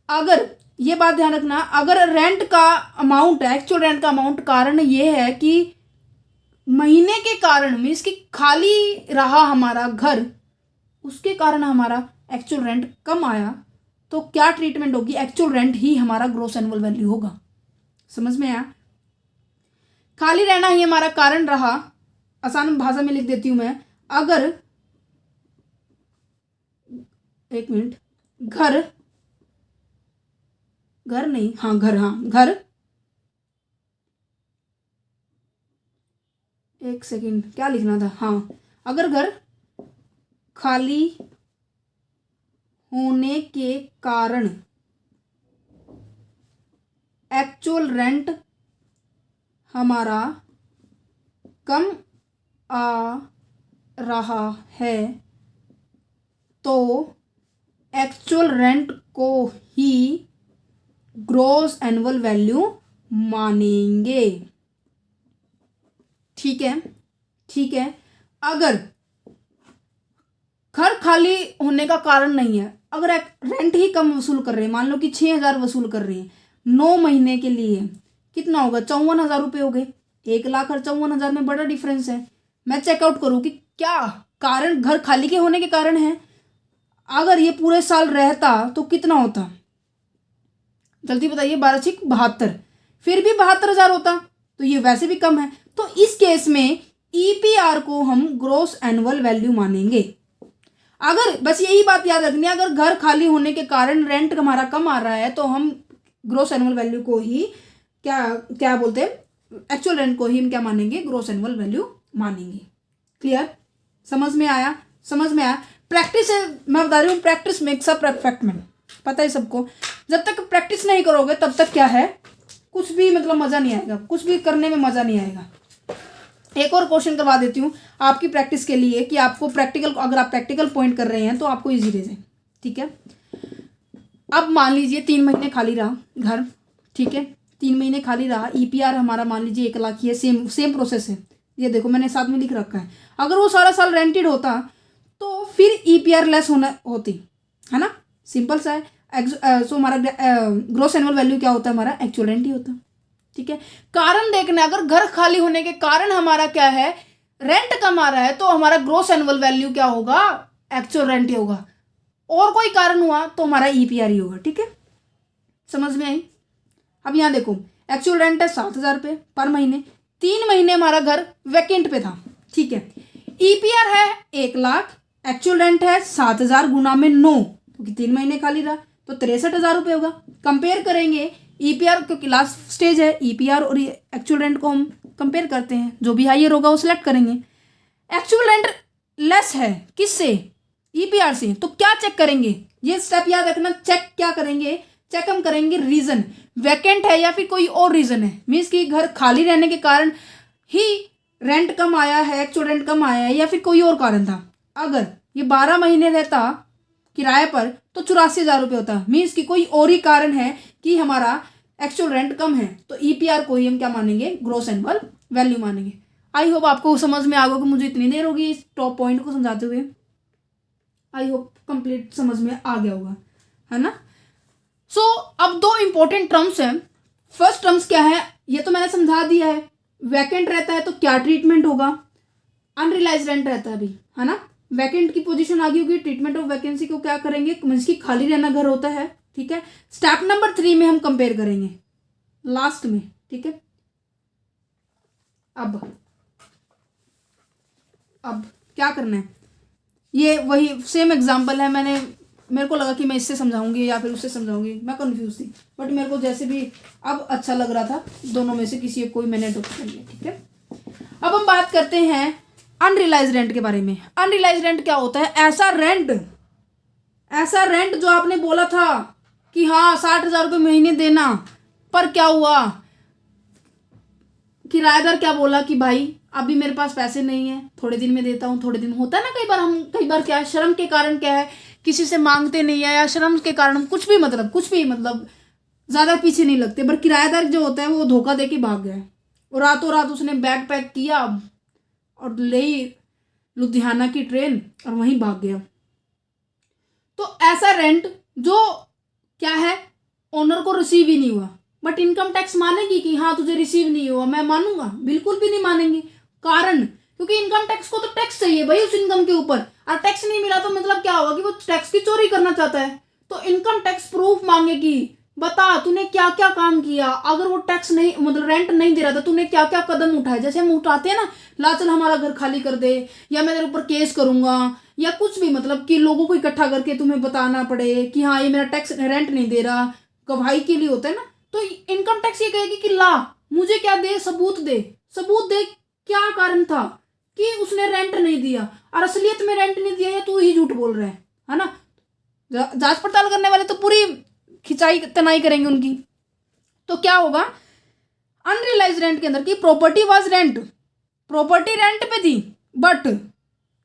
अगर ये बात ध्यान रखना, अगर रेंट का अमाउंट है, एक्चुअल रेंट का अमाउंट, कारण ये है कि महीने के कारण, मीन्स कि खाली रहा हमारा घर, उसके कारण हमारा एक्चुअल रेंट कम आया, तो क्या ट्रीटमेंट होगी, एक्चुअल रेंट ही हमारा ग्रॉस एनुअल वैल्यू होगा। समझ में आया। खाली रहना ही हमारा कारण रहा, आसान भाषा में लिख देती हूं मैं। अगर एक मिनट, घर नहीं, हाँ घर, एक सेकेंड, क्या लिखना था, हाँ, अगर घर खाली होने के कारण एक्चुअल रेंट हमारा कम आ रहा है तो एक्चुअल रेंट को ही ग्रॉस एनुअल वैल्यू मानेंगे। ठीक है। अगर घर खाली होने का कारण नहीं है, अगर रेंट ही कम वसूल कर रहे हैं, मान लो कि 6,000 वसूल कर रहे हैं 9 महीने के लिए, कितना होगा, 54,000 रुपये हो गए। 1,00,000 और 54,000 में बड़ा डिफरेंस है। मैं चेकआउट करूँ कि क्या कारण घर खाली के होने के कारण है। अगर ये पूरे साल रहता तो कितना होता, जल्दी बताइए, 12×6 = 72, फिर भी 72,000 होता, तो ये वैसे भी कम है। तो इस केस में EPR को हम ग्रॉस एनुअल वैल्यू मानेंगे। अगर बस यही बात याद रखनी है, अगर घर खाली होने के कारण रेंट हमारा कम आ रहा है तो हम ग्रॉस एनुअल वैल्यू को ही क्या बोलते हैं, एक्चुअल रेंट को ही हम क्या मानेंगे, ग्रॉस एनुअल वैल्यू मानेंगे। क्लियर, समझ में आया। प्रैक्टिस है, मैं बता रही हूँ, practice makes a perfect man, पता है सबको। जब तक प्रैक्टिस नहीं करोगे तब तक क्या है, कुछ भी मतलब मज़ा नहीं आएगा, कुछ भी करने में मज़ा नहीं आएगा। एक और क्वेश्चन करवा देती हूँ आपकी प्रैक्टिस के लिए, कि आपको प्रैक्टिकल, अगर आप प्रैक्टिकल पॉइंट कर रहे हैं तो आपको इजी रह जाए। ठीक है, अब मान लीजिए 3 महीने खाली रहा घर, ठीक है, 3 महीने खाली रहा, EPR हमारा मान लीजिए 1,00,000 ही है, सेम प्रोसेस है, ये देखो मैंने साथ में लिख रखा है। अगर वो सारा साल रेंटेड होता तो फिर EPR लेस होती, है ना, सिंपल सा है। सो हमारा ग्रॉस एनुअल वैल्यू क्या होता है, हमारा एक्चुअल रेंट ही होता। ठीक है, कारण देखना, अगर घर खाली होने के कारण हमारा क्या है, रेंट कम आ रहा है, तो हमारा ग्रॉस एनुअल वैल्यू क्या होगा, एक्चुअल रेंट ही होगा। और कोई कारण हुआ तो हमारा EPR ही होगा। ठीक है, समझ में आई। अब यहाँ देखो, एक्चुअल रेंट है 7,000 रुपये पर महीने, 3 महीने हमारा घर वैकेंट पे था। ठीक है, EPR है 1,00,000, एक्चुअल रेंट है 7,000 गुना में 9, क्योंकि 3 महीने खाली रहा तो 63,000 रुपये होगा। कंपेयर करेंगे EPR, क्योंकि लास्ट स्टेज है, EPR और एक्चुअल रेंट को हम कंपेयर करते हैं, जो भी हायर होगा वो सिलेक्ट करेंगे। एक्चुअल रेंट लेस है किससे, EPR से, तो क्या चेक करेंगे, ये स्टेप याद रखना। चेक क्या करेंगे, चेक हम करेंगे रीजन, वैकेंट है या फिर कोई और रीजन है, मीन्स कि घर खाली रहने के कारण ही रेंट कम आया है, एक्चुअल रेंट कम आया है, या फिर कोई और कारण था। अगर ये 12 महीने रहता किराए पर तो 84,000 रुपये होता, मीन्स कि कोई और ही कारण है कि हमारा एक्चुअल रेंट कम है, तो EPR को ही हम क्या मानेंगे, ग्रॉस एनुअल वैल्यू मानेंगे। आई होप आपको समझ में आ गया कि मुझे इतनी देर होगी इस टॉप पॉइंट को समझाते हुए। आई होप कंप्लीट समझ में आ गया होगा, है ना। सो अब 2 इंपॉर्टेंट टर्म्स हैं। फर्स्ट टर्म्स क्या है, ये तो मैंने समझा दिया है, वैकेंट रहता है तो क्या ट्रीटमेंट होगा, अनरिलाइज रेंट रहता है अभी, है ना, वैकेंट की पोजीशन आ गई होगी, ट्रीटमेंट ऑफ वैकेंसी को क्या करेंगे, मींस की खाली रहना घर होता है। ठीक है, स्टेप नंबर 3 में हम कंपेयर करेंगे लास्ट में। ठीक है, अब क्या करना है, ये वही सेम एग्जांपल है। मेरे को लगा कि मैं इससे समझाऊंगी या फिर उससे समझाऊंगी, मैं कंफ्यूज थी, बट मेरे को जैसे भी अब अच्छा लग रहा था, दोनों में से किसी एक कोई मैंने अडॉप्ट कर लिया। ठीक है, अब हम बात करते हैं अनरियलाइज रेंट के बारे में। अनरियलाइज रेंट क्या होता है? ऐसा रेंट जो आपने बोला था कि हाँ 60,000 रुपये महीने देना, पर क्या हुआ, किराएदार क्या बोला कि भाई अभी मेरे पास पैसे नहीं है, थोड़े दिन में देता हूँ, थोड़े दिन होता है ना कई बार क्या है, शर्म के कारण क्या है, किसी से मांगते नहीं है, या शर्म के कारण हम कुछ भी मतलब ज़्यादा पीछे नहीं लगते, पर किराएदार जो होता है वो धोखा दे के भाग गया और रातों रात उसने बैग पैक किया और ले लुधियाना की ट्रेन और वहीं भाग गया। तो ऐसा रेंट जो क्या है, ओनर को रिसीव ही नहीं हुआ, बट इनकम टैक्स मानेगी कि हाँ तुझे रिसीव नहीं हुआ? मैं मानूंगा? बिल्कुल भी नहीं मानेंगे। कारण क्योंकि इनकम टैक्स को तो टैक्स चाहिए भाई उस इनकम के ऊपर, और टैक्स नहीं मिला तो मतलब क्या होगा कि वो टैक्स की चोरी करना चाहता है। तो इनकम टैक्स प्रूफ मांगेगी, बता तूने क्या क्या काम किया, अगर वो टैक्स नहीं मतलब रेंट नहीं दे रहा था तूने क्या क्या कदम उठाए। जैसे हम उठाते हैं ना, ला चल हमारा घर खाली कर दे, या मैं तेरे ऊपर केस करूंगा, या कुछ भी, मतलब कि लोगों को इकट्ठा करके तुम्हें बताना पड़े कि हाँ ये मेरा टैक्स रेंट नहीं दे रहा, गवाही के लिए होता है ना। तो इनकम टैक्स ये कहेगी कि ला मुझे क्या दे, सबूत दे क्या कारण था कि उसने रेंट नहीं दिया, और असलियत में रेंट नहीं दिया या तू ही झूठ बोल रहा है ना। जांच पड़ताल करने वाले तो पूरी खिंचाई तनाई करेंगे उनकी। तो क्या होगा अनरियलाइज रेंट के अंदर की प्रॉपर्टी रेंट पे थी, बट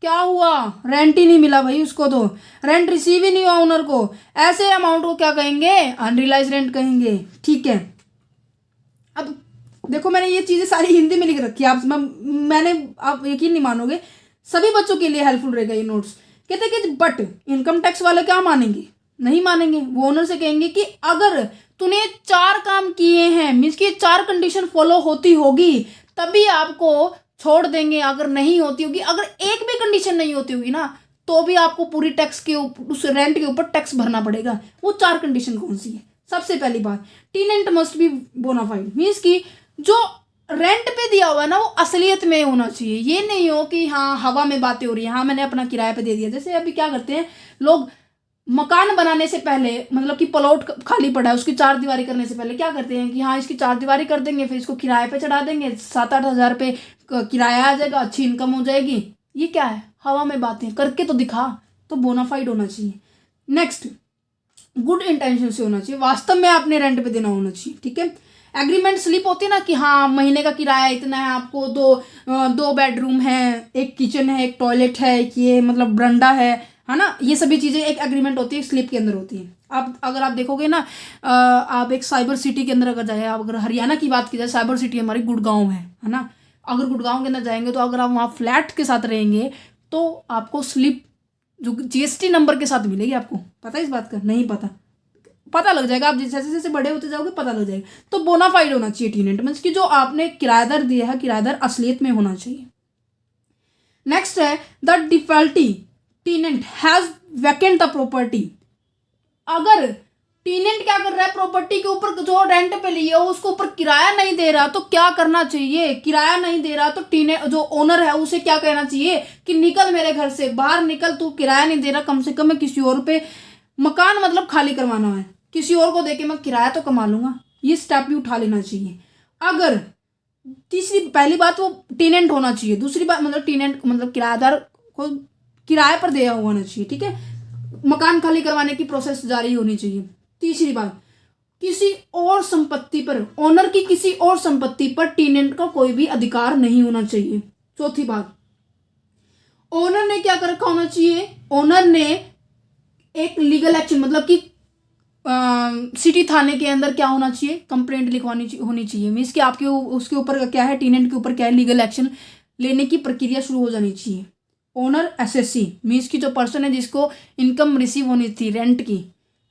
क्या हुआ, रेंट ही नहीं मिला भाई उसको, तो रेंट रिसीव ही नहीं हुआ ओनर को। ऐसे अमाउंट को क्या कहेंगे? अनरियलाइज रेंट कहेंगे। ठीक है, अब देखो मैंने ये चीज़ें सारी हिंदी में लिख रखी है, आप यकीन नहीं मानोगे, सभी बच्चों के लिए हेल्पफुल रहेगा ये नोट्स। कहते कि बट इनकम टैक्स वाले क्या मानेंगे? नहीं मानेंगे। वो ओनर से कहेंगे कि अगर तूने 4 काम किए हैं, मीन्स की 4 कंडीशन फॉलो होती होगी तभी आपको छोड़ देंगे, अगर नहीं होती होगी, अगर एक भी कंडीशन नहीं होती होगी ना, तो भी आपको पूरी टैक्स के उस रेंट के ऊपर टैक्स भरना पड़ेगा। वो 4 कंडीशन कौन सी है? सबसे पहली बात, tenant must be bona fide, means की जो रेंट पे दिया हुआ है ना वो असलियत में होना चाहिए। ये नहीं हो कि हाँ हवा में बातें हो रही है, हाँ मैंने अपना किराए पे दे दिया। जैसे अभी क्या करते हैं लोग, मकान बनाने से पहले, मतलब कि प्लॉट खाली पड़ा है उसकी 4 दीवारी करने से पहले क्या करते हैं कि हाँ इसकी 4 दीवारी कर देंगे, फिर इसको किराए पे चढ़ा देंगे, 7-8 हज़ार रुपये किराया आ जाएगा, अच्छी इनकम हो जाएगी। ये क्या है? हवा में बातें करके तो दिखा। तो बोनाफाइड होना चाहिए। नेक्स्ट, गुड इंटेंशन से होना चाहिए, वास्तव में आपने रेंट पे देना होना चाहिए। ठीक है, एग्रीमेंट स्लिप होती है ना कि हाँ महीने का किराया इतना है, आपको 2 बेडरूम है, एक किचन है, एक टॉयलेट है, ये मतलब बरंडा है ना, ये सभी चीज़ें एक एग्रीमेंट होती है, स्लिप के अंदर होती है। अगर आप देखोगे ना, आप एक साइबर सिटी के अंदर अगर जाए, आप अगर हरियाणा की बात की जाए, साइबर सिटी हमारी गुड़गांव है ना, अगर गुड़गांव के अंदर जाएंगे तो अगर आप वहाँ फ्लैट के साथ रहेंगे तो आपको स्लिप जो GST नंबर के साथ मिलेगी। आपको पता है इस बात का? नहीं पता? पता लग जाएगा, आप जैसे जैसे बड़े होते जाओगे पता लग जाएगा। तो बोनाफाइड होना चाहिए टेनेंट, मीन्स कि जो आपने किराएदार दिया है, किराएदार असलियत में होना चाहिए। नेक्स्ट है the default tenant has vacant the property. अगर टेनेंट क्या कर रहा है, प्रॉपर्टी के ऊपर जो रेंट पे लिया हो उसको ऊपर किराया नहीं दे रहा, तो क्या करना चाहिए? किराया नहीं दे रहा तो टेनेंट जो ओनर है उसे क्या कहना चाहिए कि निकल मेरे घर से बाहर निकल, तू किराया नहीं दे रहा, कम से कम मैं किसी और पे मकान मतलब खाली करवाना है, किसी और को देके मैं किराया तो कमा लूंगा। ये स्टेप भी उठा लेना चाहिए। अगर पहली बात वो टेनेंट होना चाहिए, दूसरी बात मतलब टेनेंट मतलब किराएदार को किराए पर दिया होना चाहिए। ठीक है, मकान खाली करवाने की प्रोसेस जारी होनी चाहिए। तीसरी बात, किसी और संपत्ति पर, ओनर की किसी और संपत्ति पर टेनेंट का कोई भी अधिकार नहीं होना चाहिए। चौथी बात, ओनर ने क्या कर रखा होना चाहिए? ओनर ने एक लीगल एक्शन मतलब कि सिटी थाने के अंदर क्या होना चाहिए? कंप्लेंट लिखवानी होनी चाहिए, मीन्स कि आपके उसके ऊपर क्या है, टेनेंट के ऊपर क्या है, लीगल एक्शन लेने की प्रक्रिया शुरू हो जानी चाहिए। ओनर SSC मीन्स की जो पर्सन है जिसको इनकम रिसीव होनी थी रेंट की,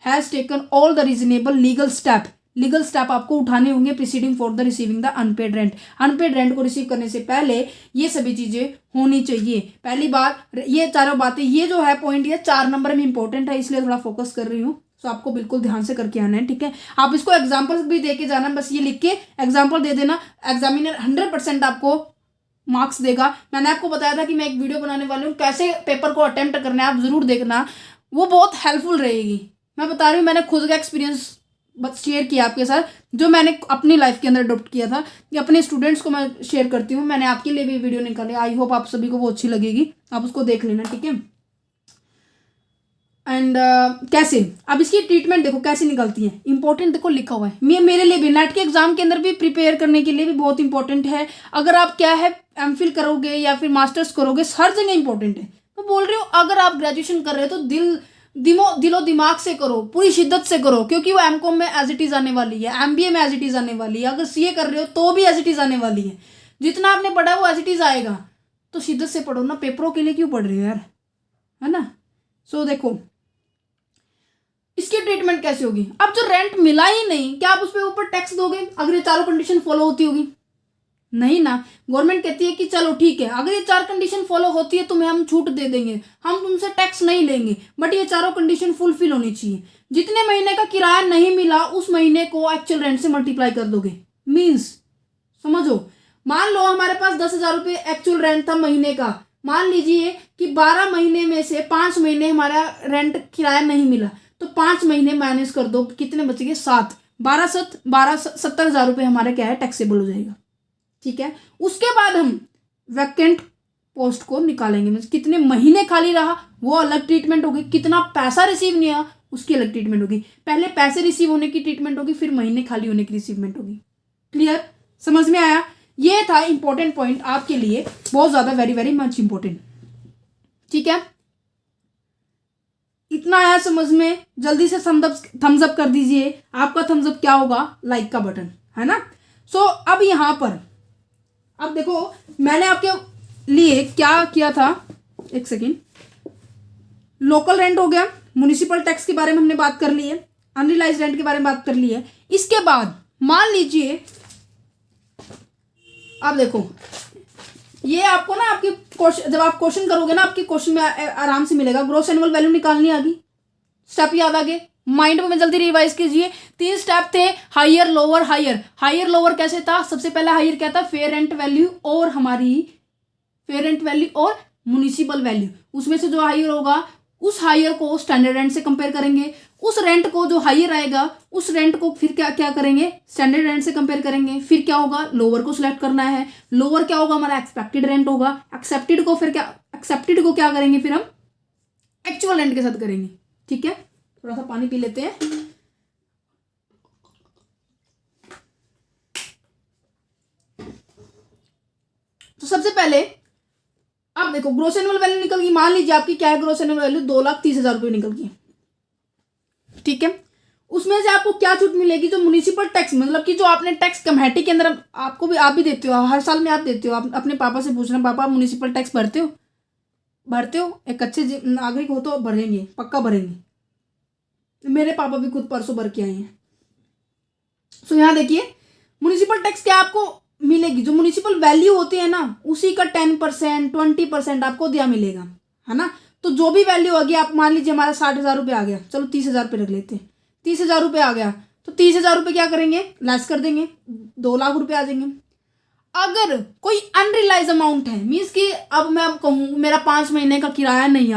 has taken all the reasonable legal step आपको उठाने होंगे proceeding for the receiving the unpaid rent को रिसीव करने से पहले ये सभी चीज़ें होनी चाहिए। पहली बात, ये चारों बातें, ये जो है पॉइंट ये 4 नंबर में इंपॉर्टेंट है, इसलिए थोड़ा फोकस कर रही हूँ। तो आपको बिल्कुल ध्यान से करके आना है। ठीक है, आप इसको एग्जाम्पल्स भी दे के जाना, बस ये लिख के एग्जाम्पल दे देना, एग्जामिनर 100% आपको मार्क्स देगा। मैंने आपको बताया था कि मैं एक वीडियो बनाने वाली हूँ कैसे पेपर को अटेम्प्ट करना है, आप ज़रूर देखना, वो बहुत हेल्पफुल रहेगी। मैं बता रही हूँ, मैंने खुद का एक्सपीरियंस बस शेयर किया आपके साथ, जो मैंने अपनी लाइफ के अंदर अडोप्ट किया था, कि अपने स्टूडेंट्स को मैं शेयर करती हूँ। मैंने आपके लिए भी वीडियो निकाली, आई होप आप सभी को वो अच्छी लगेगी, आप उसको देख लेना, ठीक है। एंड कैसे अब इसकी ट्रीटमेंट देखो कैसे निकलती है, इंपॉर्टेंट देखो लिखा हुआ है। मेरे लिए भी नेट के एग्जाम के अंदर भी प्रिपेयर करने के लिए भी बहुत इंपॉर्टेंट है। अगर आप क्या है एमफिल करोगे या फिर मास्टर्स करोगे, हर जगह इंपॉर्टेंट है। मैं बोल रही हूँ अगर आप ग्रेजुएशन कर रहे हो तो दिलो दिमाग से करो, पूरी शिद्दत से करो, क्योंकि वो एमकॉम में एज इट इज आने वाली है, एमबीए में एज इट इज आने वाली है, अगर सीए कर रहे हो तो भी एज इट इज आने वाली है। जितना आपने पढ़ा है वो एज इट इज आएगा, तो शिद्दत से पढ़ो ना, पेपरों के लिए क्यों पढ़ रहे हो यार, है ना। सो देखो इसकी ट्रीटमेंट कैसे होगी। अब जो रेंट मिला ही नहीं, क्या आप उस पर ऊपर टैक्स दोगे अगर ये चारों कंडीशन फॉलो होती होगी? नहीं ना। गवर्नमेंट कहती है कि चलो ठीक है, अगर ये 4 कंडीशन फॉलो होती है तुम्हें हम छूट दे देंगे, हम तुमसे टैक्स नहीं लेंगे, बट ये चारों कंडीशन फुलफिल होनी चाहिए। जितने महीने का किराया नहीं मिला उस महीने को एक्चुअल रेंट से मल्टीप्लाई कर दोगे। मीन्स समझो, मान लो हमारे पास 10,000 रुपये एक्चुअल रेंट था महीने का, मान लीजिए कि 12 महीने में से 5 महीने हमारा रेंट किराया नहीं मिला, तो 5 महीने माइनस कर दो, कितने बच गए? 7, 70,000 रुपये हमारे क्या है टैक्सेबल हो जाएगा, ठीक है। उसके बाद हम वैकेंट पोस्ट को निकालेंगे, मीन्स कितने महीने खाली रहा वो अलग ट्रीटमेंट होगी, कितना पैसा रिसीव नहीं आया उसकी अलग ट्रीटमेंट होगी। पहले पैसे रिसीव होने की ट्रीटमेंट होगी, फिर महीने खाली होने की रिसीवमेंट होगी। क्लियर, समझ में आया? ये था इंपॉर्टेंट पॉइंट आपके लिए, बहुत ज्यादा वेरी वेरी मच इंपॉर्टेंट, ठीक है। इतना आया समझ में? जल्दी से थम्स अप कर दीजिए। आपका थम्स अप क्या होगा? लाइक का बटन, है ना। सो अब यहां पर अब देखो मैंने आपके लिए क्या किया था, एक सेकेंड। लोकल रेंट हो गया, म्युनिसिपल टैक्स के बारे में हमने बात कर ली है, अनरियलाइज्ड रेंट के बारे में बात कर ली है। इसके बाद मान लीजिए, अब देखो ये आपको ना आपकी जब आप क्वेश्चन करोगे ना, आपके क्वेश्चन में आराम से मिलेगा। ग्रॉस एनुअल वैल्यू निकालनी आ गई, स्टेप याद आ गए, माइंड में जल्दी रिवाइज कीजिए। 3 स्टेप थे, higher lower higher. Higher lower कैसे था? सबसे पहला हायर क्या था? फेयर रेंट वैल्यू और हमारी फेयर रेंट वैल्यू और म्युनिसिपल वैल्यू। उसमें से जो हायर होगा उस हायर को स्टैंडर्ड रेंट से कंपेयर करेंगे, उस रेंट को जो हायर आएगा उस रेंट को फिर क्या क्या करेंगे? स्टैंडर्ड रेंट से कंपेयर करेंगे। फिर क्या होगा? लोअर को सिलेक्ट करना है। लोअर क्या होगा? हमारा एक्सपेक्टेड रेंट होगा। एक्सेप्टेड को क्या करेंगे? फिर हम एक्चुअल रेंट के साथ करेंगे, ठीक है। थोड़ा सा पानी पी लेते हैं। तो सबसे पहले अब देखो ग्रॉस एनुअल वैल्यू निकल गई। मान लीजिए आपकी क्या है ग्रॉस एनुअल वैल्यू? 2,30,000 रुपये निकल गई, ठीक है। उसमें से आपको क्या छूट मिलेगी? जो म्युनिसिपल टैक्स, मतलब कि जो आपने टैक्स कमेटी के अंदर आपको भी, आप भी देते हो, हर साल में आप देते हो। आप अपने पापा से पूछना, पापा आप म्युनिसिपल टैक्स भरते हो? एक अच्छे नागरिक हो तो भरेंगे, पक्का भरेंगे। मेरे पापा भी खुद परसों भर के आए हैं। सो यहाँ देखिए म्युनिसिपल टैक्स क्या आपको मिलेगी? जो म्युनिसिपल वैल्यू होती है ना उसी का 10%, 20% आपको दिया मिलेगा, है ना। तो जो भी वैल्यू होगी, आप मान लीजिए हमारा 60,000 रुपये आ गया, चलो 30,000 रुपये रख लेते हैं। 30,000 रुपये आ गया तो 30,000 रुपये क्या करेंगे? लेस कर देंगे, 2 लाख रुपये आ जाएंगे। अगर कोई अनरियलाइज अमाउंट है, मीन्स कि अब मैं कहूँ मेरा 5 महीने का किराया नहीं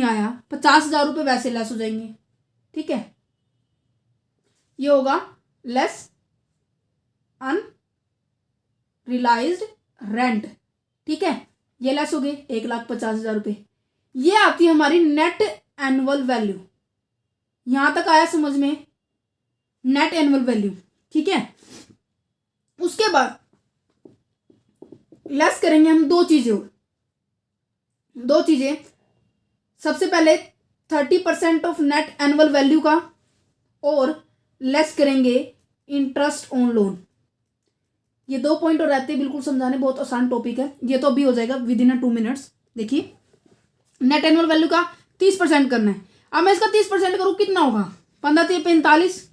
आया, 50,000 रुपये वैसे लेस हो जाएंगे, ठीक है। ये होगा लेस अनरियलाइज्ड रेंट, ठीक है। ये लेस हो गए 1,50,000 रुपये। ये आती है हमारी नेट एनुअल वैल्यू। यहां तक आया समझ में? नेट एनुअल वैल्यू, ठीक है। उसके बाद लेस करेंगे हम 2 चीजें और 2 चीजें। सबसे पहले 30% ऑफ नेट एनुअल वैल्यू का, और लेस करेंगे इंटरेस्ट ऑन लोन। ये 2 पॉइंट और रहते हैं बिल्कुल समझाने, बहुत आसान टॉपिक है। ये तो अभी हो जाएगा विद इन 2 मिनट्स। देखिए नेट एनुअल वैल्यू का 30% करना है। अब मैं इसका 30% करूँ कितना होगा? 15 × 45,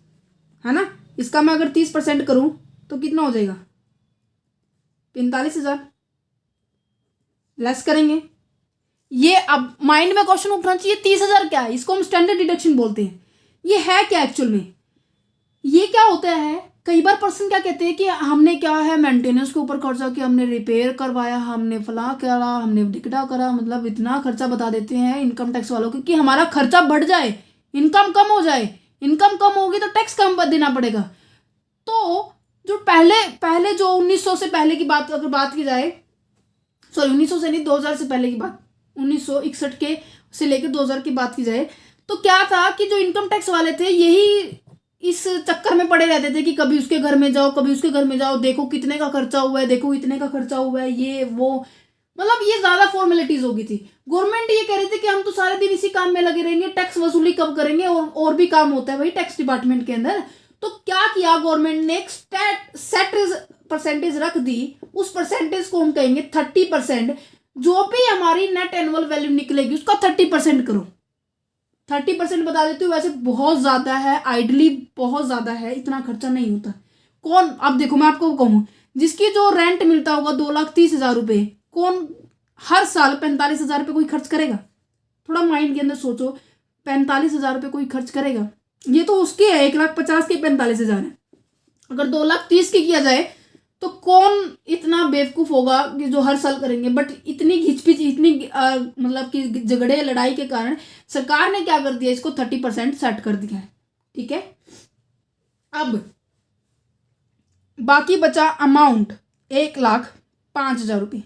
है ना। इसका मैं अगर 30% करूँ तो कितना हो जाएगा? 45,000। लेस करेंगे। ये अब माइंड में क्वेश्चन उठना चाहिए 30,000 क्या है? इसको हम स्टैंडर्ड डिडक्शन बोलते हैं। ये है क्या एक्चुअल में? ये क्या होता है? कई बार पर्सन क्या कहते हैं कि हमने क्या है मेंटेनेंस के ऊपर खर्चा किया, हमने रिपेयर करवाया, हमने फला करा, हमने टिकटा करा, मतलब इतना खर्चा बता देते हैं इनकम टैक्स वालों को कि हमारा खर्चा बढ़ जाए, इनकम कम हो जाए। इनकम कम होगी तो टैक्स कम देना पड़ेगा। तो जो पहले पहले जो 1900 से पहले की बात अगर बात की जाए, सॉरी 1900 से नहीं, 2000 से पहले की बात, 1961 के से लेकर 2000 की बात की जाए, तो क्या था कि जो इनकम टैक्स वाले थे यही इस चक्कर में पड़े रहते थे कि कभी उसके घर में जाओ, कभी उसके घर में जाओ, देखो कितने का खर्चा हुआ है, देखो इतने का खर्चा हुआ है, ये वो, मतलब ये ज्यादा फॉर्मेलिटीज हो गई थी। गवर्नमेंट ये कह रही थी कि हम तो सारे दिन इसी काम में लगे रहेंगे, टैक्स वसूली कब करेंगे, और भी काम होता है भाई टैक्स डिपार्टमेंट के अंदर। तो क्या किया गवर्नमेंट ने, एक सेट परसेंटेज रख दी। उस परसेंटेज को हम कहेंगे 30%। जो भी हमारी नेट एनुअल वैल्यू निकलेगी उसका 30% करो। 30% बता देती हूँ, वैसे बहुत ज्यादा है, आइडली बहुत ज्यादा है, इतना खर्चा नहीं होता। कौन, अब देखो मैं आपको कहूँ, जिसकी जो रेंट मिलता होगा 2,30,000 रुपये, कौन हर साल 45,000 रुपये कोई खर्च करेगा? थोड़ा माइंड के अंदर सोचो, 45,000 रुपये कोई खर्च करेगा? ये तो उसके है 1,50,000 के 45,000 है। अगर 2,30,000 की किया जाए तो कौन इतना बेवकूफ होगा कि जो हर साल करेंगे। बट इतनी घिचपिच, इतनी मतलब कि झगड़े लड़ाई के कारण सरकार ने क्या कर दिया, इसको 30% सेट कर दिया है। ठीक है, अब बाकी बचा अमाउंट 1,05,000 रुपये,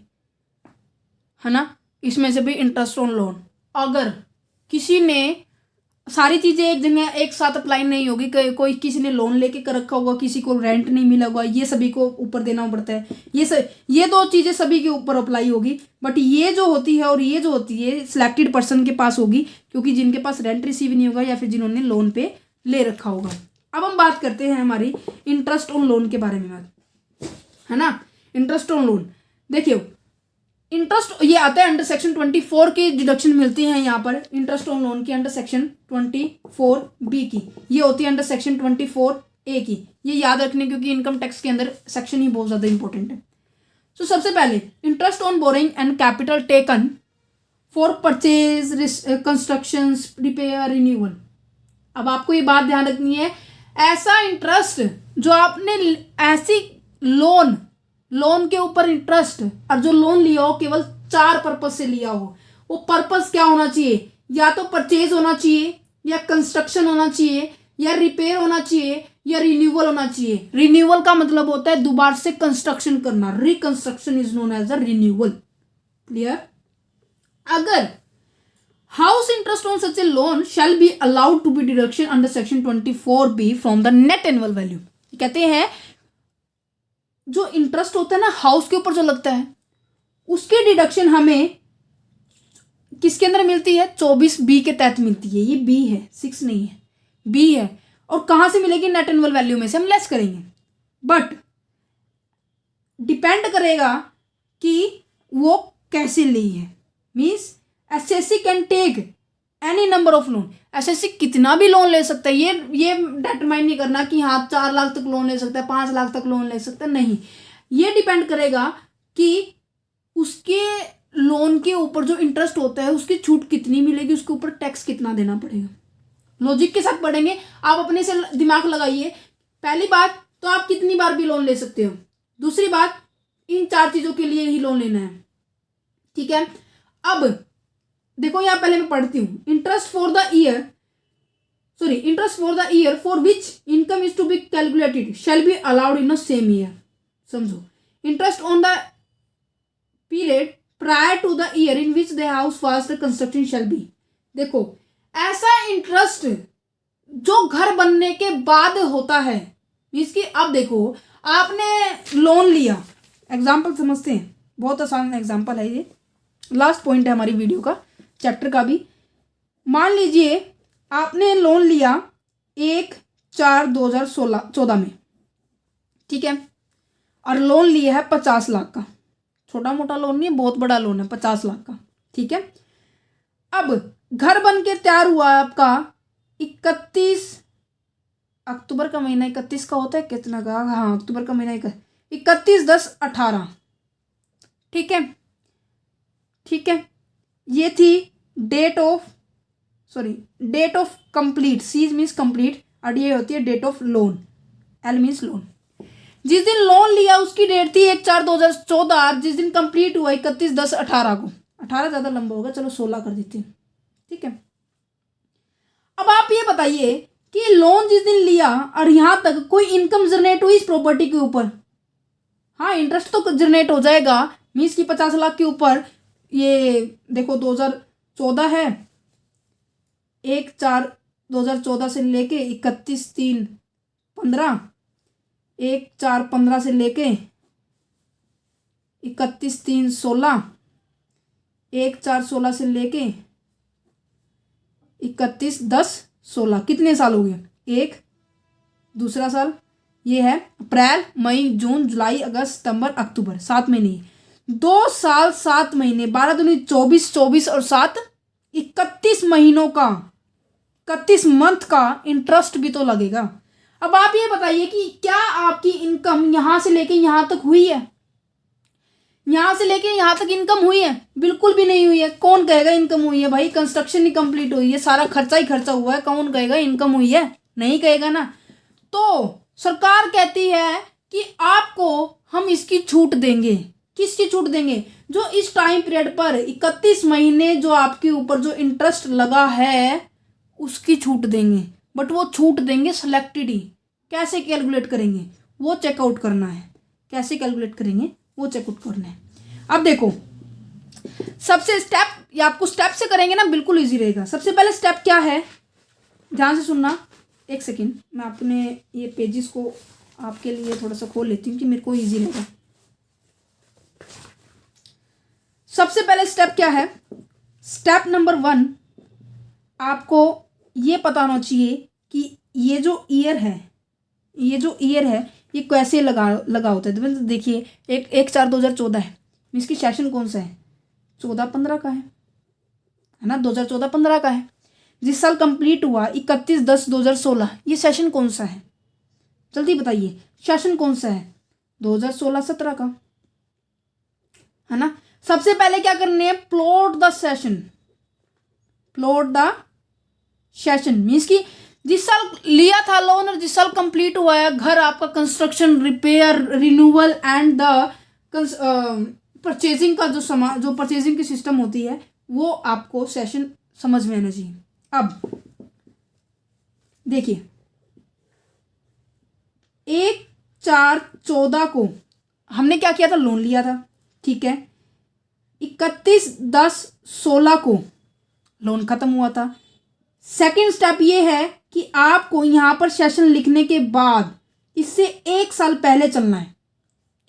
है ना। इसमें से भी इंटरेस्ट ऑन लोन, अगर किसी ने सारी चीजें एक जगह एक साथ अप्लाई नहीं होगी, कोई किसी ने लोन लेके कर रखा होगा, किसी को रेंट नहीं मिला होगा, ये सभी को ऊपर देना पड़ता है। ये दो चीजें सभी के ऊपर अप्लाई होगी। बट ये जो होती है और ये जो होती है सिलेक्टेड पर्सन के पास होगी, क्योंकि जिनके पास रेंट रिसीव नहीं होगा या फिर जिन्होंने लोन पे ले रखा होगा। अब हम बात करते हैं हमारी इंटरेस्ट ऑन लोन के बारे में, है ना। इंटरेस्ट ऑन लोन देखियो, इंटरेस्ट ये आता है अंडर सेक्शन 24 की डिडक्शन मिलती है यहाँ पर इंटरेस्ट ऑन लोन की, अंडर सेक्शन 24B की। ये होती है अंडर सेक्शन 24A की। ये याद रखने, क्योंकि इनकम टैक्स के अंदर सेक्शन ही बहुत ज्यादा इंपॉर्टेंट है। तो सबसे पहले interest on boring and capital taken for purchase, construction, repair, renewal. अब आपको ये बात ध्यान रखनी है, ऐसा इंटरेस्ट जो आपने ऐसी लोन के ऊपर इंटरेस्ट, और जो लोन लिया हो केवल 4 पर्पज से लिया हो। वो पर्पज क्या होना चाहिए? या तो परचेज होना चाहिए, या कंस्ट्रक्शन होना चाहिए, या रिपेयर होना चाहिए, या रिन्यूअल होना चाहिए। रिन्यूअल का मतलब होता है दोबारा से कंस्ट्रक्शन करना, reconstruction is known as a renewal. Clear? अगर house interest on such a loan shall be allowed to be deduction under section 24B from the net annual value. कहते हैं जो इंटरेस्ट होता है ना हाउस के ऊपर जो लगता है, उसकी डिडक्शन हमें किसके अंदर मिलती है? 24B के तहत मिलती है। ये बी है, 6 नहीं है, बी है। और कहां से मिलेगी? नेट एनुअल वैल्यू में से हम लेस करेंगे। बट डिपेंड करेगा कि वो कैसे ली है। Means SSC can take any number of loan. SSC कितना भी लोन ले सकता है। ये डिटरमाइन नहीं करना कि हाँ 4 लाख तक लोन ले सकता है, 5 लाख तक लोन ले सकता है, नहीं। ये डिपेंड करेगा कि उसके लोन के ऊपर जो इंटरेस्ट होता है उसकी छूट कितनी मिलेगी, उसके ऊपर टैक्स कितना देना पड़ेगा। लॉजिक के साथ पढ़ेंगे, आप अपने से दिमाग लगाइए। पहली बात तो आप कितनी बार भी लोन ले सकते हो। दूसरी बात, इन 4 चीजों के लिए ही लोन लेना है। ठीक है, अब देखो यहां पहले मैं पढ़ती हूं। Interest for the year for which income is to be calculated shall be allowed in the same year. समझो, interest on the period prior to the year in which the house was the construction shall be. देखो, ऐसा interest जो घर बनने के बाद होता है, इसकी अब देखो आपने लोन लिया, एग्जाम्पल समझते हैं, बहुत आसान एग्जाम्पल है ये, लास्ट पॉइंट है हमारी वीडियो का, चैप्टर का भी। मान लीजिए आपने लोन लिया 1/4/2014 में, ठीक है, और लोन लिया है 50 लाख का। छोटा मोटा लोन नहीं है, बहुत बड़ा लोन है, 50 लाख का। ठीक है, अब घर बन के तैयार हुआ आपका 31 अक्टूबर का महीना, 31 का होता है कितना का, हाँ अक्टूबर का महीना 31/10/18। ठीक है, ठीक है, ये थी date of complete, C's means complete, और ये होती है date of loan, L means loan. जिस दिन लोन लिया उसकी डेट थी 1/4/2014, जिस दिन कंप्लीट हुआ 31/10/18 को। 18 ज़्यादा लंबा होगा, चलो 16 कर देती हूँ, ठीक है। अब आप ये बताइए कि लोन जिस दिन लिया और यहाँ तक कोई इनकम जनरेट हुई इस प्रॉपर्टी के ऊपर? हाँ, इंटरेस्ट तो जनरेट हो जाएगा, मीन्स की 50 लाख के ऊपर। ये देखो 2014 है, 1/4/2014 से लेके 31/3/15, 1/4/15 से लेके 31/3/16, 1/4/16 से लेके 31/10/16, कितने साल हो गए? एक, दूसरा साल ये है अप्रैल, मई, जून, जुलाई, अगस्त, सितंबर, अक्टूबर, 7 महीने। 2 साल 7 महीने, 12 दूनी 24, 24 और 7 31 महीनों का, 31 मंथ का इंटरेस्ट भी तो लगेगा। अब आप ये बताइए कि क्या आपकी इनकम यहां से लेके यहां तक हुई है? यहां से लेके यहां तक इनकम हुई है? बिल्कुल भी नहीं हुई है। कौन कहेगा इनकम हुई है? भाई कंस्ट्रक्शन ही कंप्लीट हुई है, सारा खर्चा ही खर्चा हुआ है, कौन कहेगा इनकम हुई है? नहीं कहेगा ना। तो सरकार कहती है कि आपको हम इसकी छूट देंगे। किसकी छूट देंगे? जो इस टाइम पीरियड पर 31 महीने जो आपके ऊपर जो इंटरेस्ट लगा है उसकी छूट देंगे, बट वो छूट देंगे सिलेक्टेड ही। कैसे कैलकुलेट करेंगे वो चेकआउट करना है, कैसे कैलकुलेट करेंगे वो चेकआउट करना है। अब देखो, सबसे स्टेप, ये आपको स्टेप से करेंगे ना बिल्कुल इजी रहेगा। सबसे पहले स्टेप क्या है, ध्यान से सुनना, एक सेकेंड, मैं अपने ये पेजेस को आपके लिए थोड़ा सा खोल लेती हूँ कि मेरे को इजी रहेगा। सबसे पहले स्टेप क्या है? स्टेप नंबर 1, आपको ये पता होना चाहिए कि ये जो ईयर है, ये कैसे लगा होता है। तो देखिए 1/4/2014 है, इसकी सेशन कौन सा है? 14/15 का है ना, 2014-15 का है। जिस साल कंप्लीट हुआ 31/10/2016, ये सेशन कौन सा है? जल्दी बताइए, सेशन कौन सा है? 2016-17 का है ना। सबसे पहले क्या करने हैं? प्लॉट द सेशन मीन्स की जिस साल लिया था लोन और जिस साल कंप्लीट हुआ है घर आपका, construction, repair, renewal and the purchasing का जो परचेजिंग की सिस्टम होती है वो आपको सेशन समझ में आना चाहिए। अब देखिए 1/4/14 को हमने क्या किया था? लोन लिया था, ठीक है। 31/10/16 को लोन खत्म हुआ था। सेकेंड स्टेप ये है कि आपको यहां पर सेशन लिखने के बाद इससे 1 साल पहले चलना है।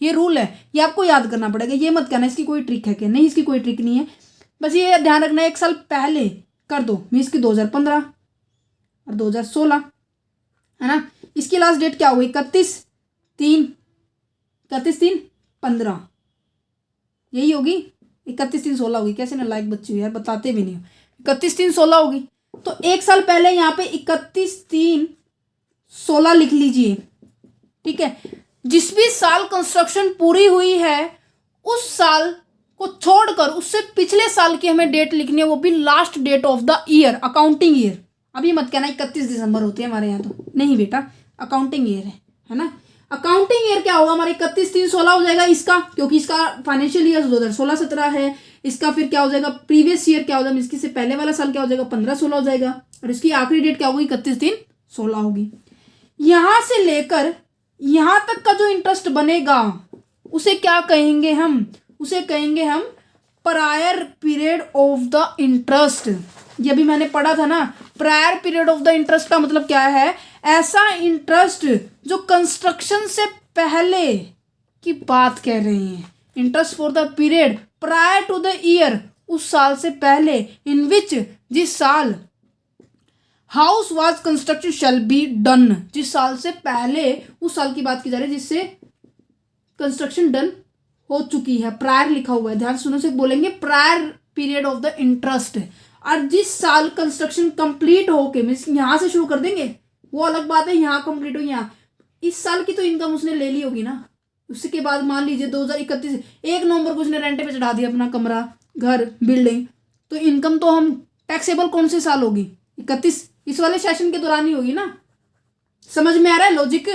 ये रूल है, ये आपको याद करना पड़ेगा। ये मत कहना इसकी कोई ट्रिक है क्या, नहीं, इसकी कोई ट्रिक नहीं है। बस ये ध्यान रखना है 1 साल पहले कर दो, मीन्स की 2015 और 2016 है ना। इसकी लास्ट डेट क्या हुई? 31/3/15 यही होगी। 31/3/16 होगी। कैसे ना लाइक बच्ची हो यार, बताते भी नहीं हो। 31/3/16 होगी। तो 1 साल पहले यहाँ पे 31/3/16 लिख लीजिए, ठीक है। जिस भी साल कंस्ट्रक्शन पूरी हुई है उस साल को छोड़कर उससे पिछले साल की हमें डेट लिखनी है, वो भी last date of the year, accounting year. अभी मत कहना 31 दिसंबर होती है हमारे यहाँ, तो नहीं बेटा, अकाउंटिंग ईयर है ना। अकाउंटिंग ईयर क्या होगा हमारे? 31/3/16 हो जाएगा इसका, क्योंकि इसका फाइनेंशियल ईयर 2016-17 है। इसका फिर क्या हो जाएगा? प्रीवियस ईयर क्या हो जाएगा? इसकी से पहले वाला साल क्या हो जाएगा? 15/16 हो जाएगा। और इसकी आखिरी डेट क्या होगी? 31/3/16 होगी। यहां से लेकर यहां तक का जो इंटरेस्ट बनेगा उसे क्या कहेंगे हम? उसे कहेंगे हम prior period of the interest. ये भी मैंने पढ़ा था ना, prior period of the interest का मतलब क्या है? ऐसा इंटरेस्ट जो कंस्ट्रक्शन से पहले की बात कह रहे हैं। Interest for the period prior to the year, उस साल से पहले, इन विच, जिस साल house was construction shall be done, जिस साल से पहले, उस साल की बात की जा रही है जिससे कंस्ट्रक्शन डन हो चुकी है। प्रायर लिखा हुआ है, ध्यान सुनो से बोलेंगे prior period of the interest. और जिस साल कंस्ट्रक्शन कंप्लीट होके, मीन्स यहां से शुरू कर देंगे, वो अलग बात है, यहाँ कंप्लीट हो, यहाँ इस साल की तो इनकम उसने ले ली होगी ना। उसके बाद मान लीजिए 2031 1 नवंबर को उसने रेंट पे चढ़ा दिया अपना कमरा, घर, बिल्डिंग, तो इनकम तो हम टैक्सेबल कौन से साल होगी? 31, इस वाले सेशन के दौरान ही होगी ना। समझ में आ रहा है लॉजिक?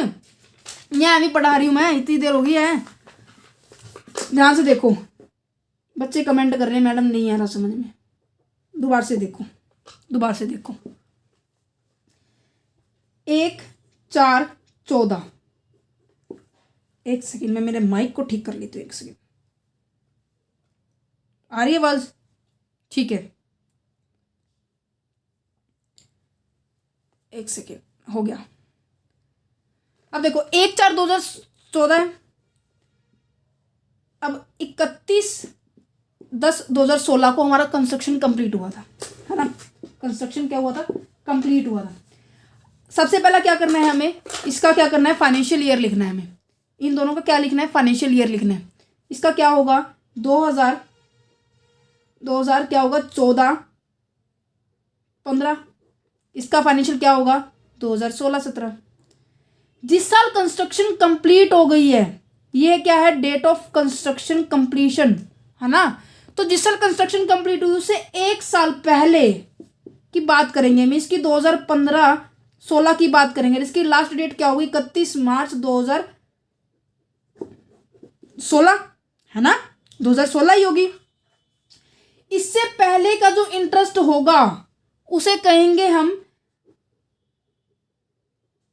यहाँ भी पढ़ा रही हूँ मैं, इतनी देर हो गई है। ध्यान से देखो, बच्चे कमेंट कर रहे हैं मैडम नहीं आ रहा समझ में। दोबारा से देखो, दोबारा से देखो। 1 4 14। एक सेकेंड में मेरे माइक को ठीक कर लेती हूँ, एक सेकेंड। आ रही है आवाज? ठीक है, एक सेकेंड, हो गया। अब देखो 1 4 2014 है। अब 31/10/2016 को हमारा कंस्ट्रक्शन कंप्लीट हुआ था, है ना। कंस्ट्रक्शन क्या हुआ था? कंप्लीट हुआ था। सबसे पहला क्या करना है हमें, इसका क्या करना है, फाइनेंशियल ईयर लिखना है हमें। इन दोनों का क्या लिखना है? फाइनेंशियल ईयर लिखना है। इसका क्या होगा? 2000 क्या होगा? 14-15। इसका फाइनेंशियल क्या होगा? 2016-17। जिस साल कंस्ट्रक्शन कंप्लीट हो गई है, ये क्या है? डेट ऑफ कंस्ट्रक्शन कंप्लीशन, है ना। तो जिस साल कंस्ट्रक्शन कंप्लीट हुई उससे 1 साल पहले की बात करेंगे। मीन्स की 2015-16 की बात करेंगे। इसकी लास्ट डेट क्या होगी? 31 मार्च 2016, है ना। 2016 ही होगी। इससे पहले का जो इंटरेस्ट होगा उसे कहेंगे हम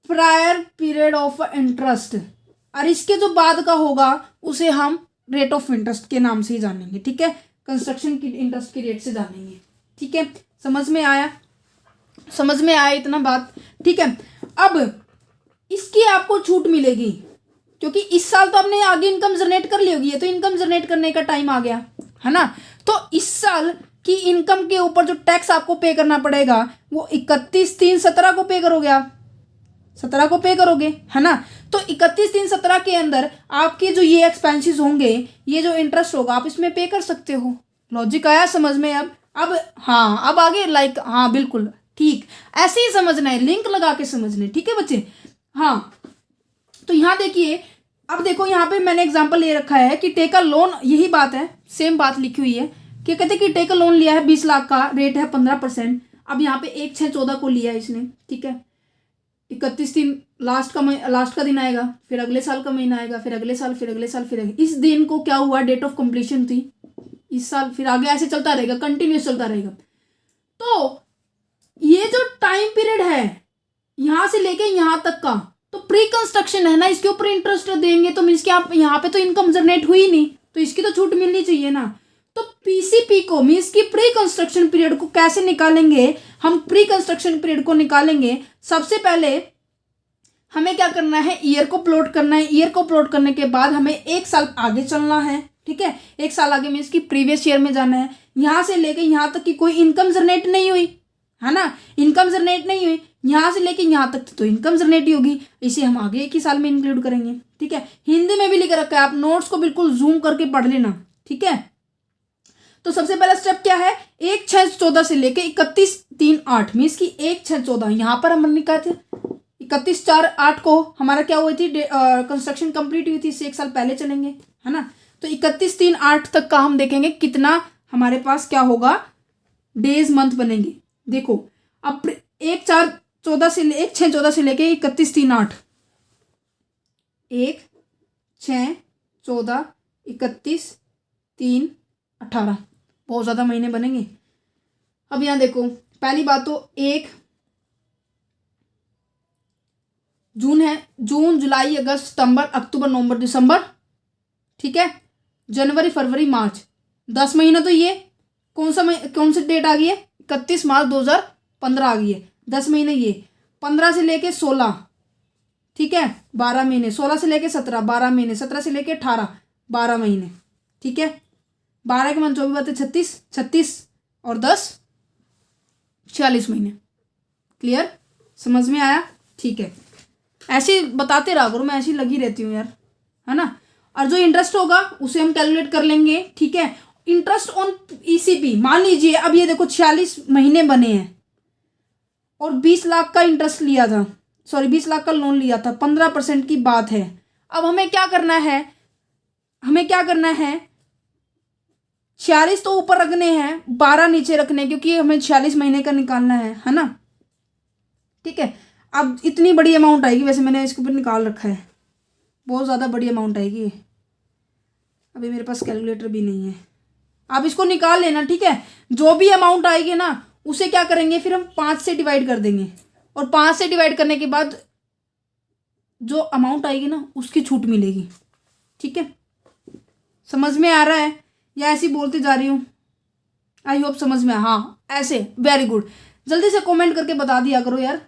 प्रायर पीरियड ऑफ इंटरेस्ट, और इसके जो बाद का होगा उसे हम रेट ऑफ इंटरेस्ट के नाम से ही जानेंगे। ठीक है, कंस्ट्रक्शन की इंटरेस्ट की रेट से जानेंगे। ठीक है, समझ में आया? समझ में आया इतना बात? ठीक है। अब इसकी आपको छूट मिलेगी, क्योंकि इस साल तो आपने आगे इनकम जनरेट कर ली होगी। ये तो इनकम जनरेट करने का टाइम आ गया, है ना। तो इस साल की इनकम के ऊपर जो टैक्स आपको पे करना पड़ेगा वो 31/3/17 को पे करोगे आप, 17 को पे करोगे, है ना। तो 31/3/17 के अंदर आपके जो ये एक्सपेंसेस होंगे, ये जो इंटरेस्ट होगा, आप इसमें पे कर सकते हो। लॉजिक आया समझ में? अब हाँ, अब आगे लाइक हाँ बिल्कुल ठीक, ऐसे ही समझना है, लिंक लगा के समझना है। ठीक है बच्चे? हाँ, तो यहाँ देखिए, अब देखो यहाँ पे मैंने एग्जांपल ले रखा है कि टेक अ लोन, यही बात है, सेम बात लिखी हुई है कि कहते हैं कि टेक अ लोन लिया है 20 लाख का, रेट है 15%। अब यहाँ पे 1/6/14 को लिया है इसने। ठीक है, 31/3 लास्ट का दिन आएगा, फिर अगले साल का महीना आएगा, फिर अगले साल, फिर अगले साल, फिर इस दिन को क्या हुआ? डेट ऑफ कंप्लीशन थी इस साल, फिर आगे ऐसे चलता रहेगा, कंटिन्यूस चलता रहेगा। तो ये जो टाइम पीरियड है यहां से लेके यहां तक का, तो प्री कंस्ट्रक्शन है ना, इसके ऊपर इंटरेस्ट देंगे तो मीन्स कि आप यहाँ पे तो इनकम जनरेट हुई नहीं, तो इसकी तो छूट मिलनी चाहिए ना। तो पीसीपी को मीन्स की प्री कंस्ट्रक्शन पीरियड को कैसे निकालेंगे? हम प्री कंस्ट्रक्शन पीरियड को निकालेंगे, सबसे पहले हमें क्या करना है? ईयर को प्लॉट करना है। ईयर को प्लॉट करने के बाद हमें 1 साल आगे चलना है। ठीक है, 1 साल आगे मीन्स की प्रीवियस ईयर में जाना है। यहां से लेके यहां तक की कोई इनकम जनरेट नहीं हुई, है ना, इनकम जनरेट नहीं हुई, यहां से लेके यहां तक तो इनकम जनरेट ही होगी, इसे हम आगे 1 ही साल में इंक्लूड करेंगे। ठीक है, हिंदी में भी लिख रखा है, आप नोट्स को बिल्कुल जूम करके पढ़ लेना। ठीक है, तो सबसे पहला स्टेप क्या है? 1/6/14 से लेके 31/3/8 मीन्स की 1/6/14 यहाँ पर हम लिखा थे 31/4/8 को हमारा क्या हुई थी? कंस्ट्रक्शन कंप्लीट हुई थी, इससे 1 साल पहले चलेंगे, है ना। तो 31/3/8 तक का हम देखेंगे कितना हमारे पास क्या होगा, डेज मंथ बनेंगे। देखो अब 1/4/14 से 1/6/14 से लेके 31/3/8, 1/6/14 31/3/18, बहुत ज़्यादा महीने बनेंगे। अब यहाँ देखो, पहली बात तो 1 जून है, जून जुलाई अगस्त सितंबर अक्टूबर नवंबर दिसंबर, ठीक है, जनवरी फरवरी मार्च, 10 महीना। तो ये कौन सी डेट आ गई है? 31 मार्च 2015 आ गई है। 10 महीने ये, 15 से लेके 16, ठीक है, 12 महीने, 16 से लेके 17 12 महीने, 17 से लेके 18 12 महीने। ठीक है, 12 के मन 24 बातें 36 और 10 46 महीने। क्लियर? समझ में आया? ठीक है, ऐसे बताते रहा करो, मैं ऐसी लगी रहती हूँ यार, है ना। और जो इंटरेस्ट होगा उसे हम कैलकुलेट कर लेंगे। ठीक है, इंटरेस्ट ऑन ईसीपी, मान लीजिए अब ये देखो 46 महीने बने हैं और 20 लाख का इंटरेस्ट लिया था, 20 लाख का लोन लिया था, 15% की बात है। अब हमें क्या करना है? 46 तो ऊपर रखने हैं, 12 नीचे रखने, क्योंकि हमें 46 महीने का निकालना है ना। ठीक है, अब इतनी बड़ी अमाउंट आएगी, वैसे मैंने इसके ऊपर निकाल रखा है, बहुत ज़्यादा बड़ी अमाउंट आएगी। अभी मेरे पास कैलकुलेटर भी नहीं है, आप इसको निकाल लेना, ठीक है। जो भी अमाउंट आएगी ना उसे क्या करेंगे, फिर हम 5 से डिवाइड कर देंगे, और 5 से डिवाइड करने के बाद जो अमाउंट आएगी ना उसकी छूट मिलेगी, ठीक है। समझ में आ रहा है या ऐसे ही बोलते जा रही हूँ? आई होप समझ में। हाँ ऐसे, वेरी गुड, जल्दी से कमेंट करके बता दिया करो यार।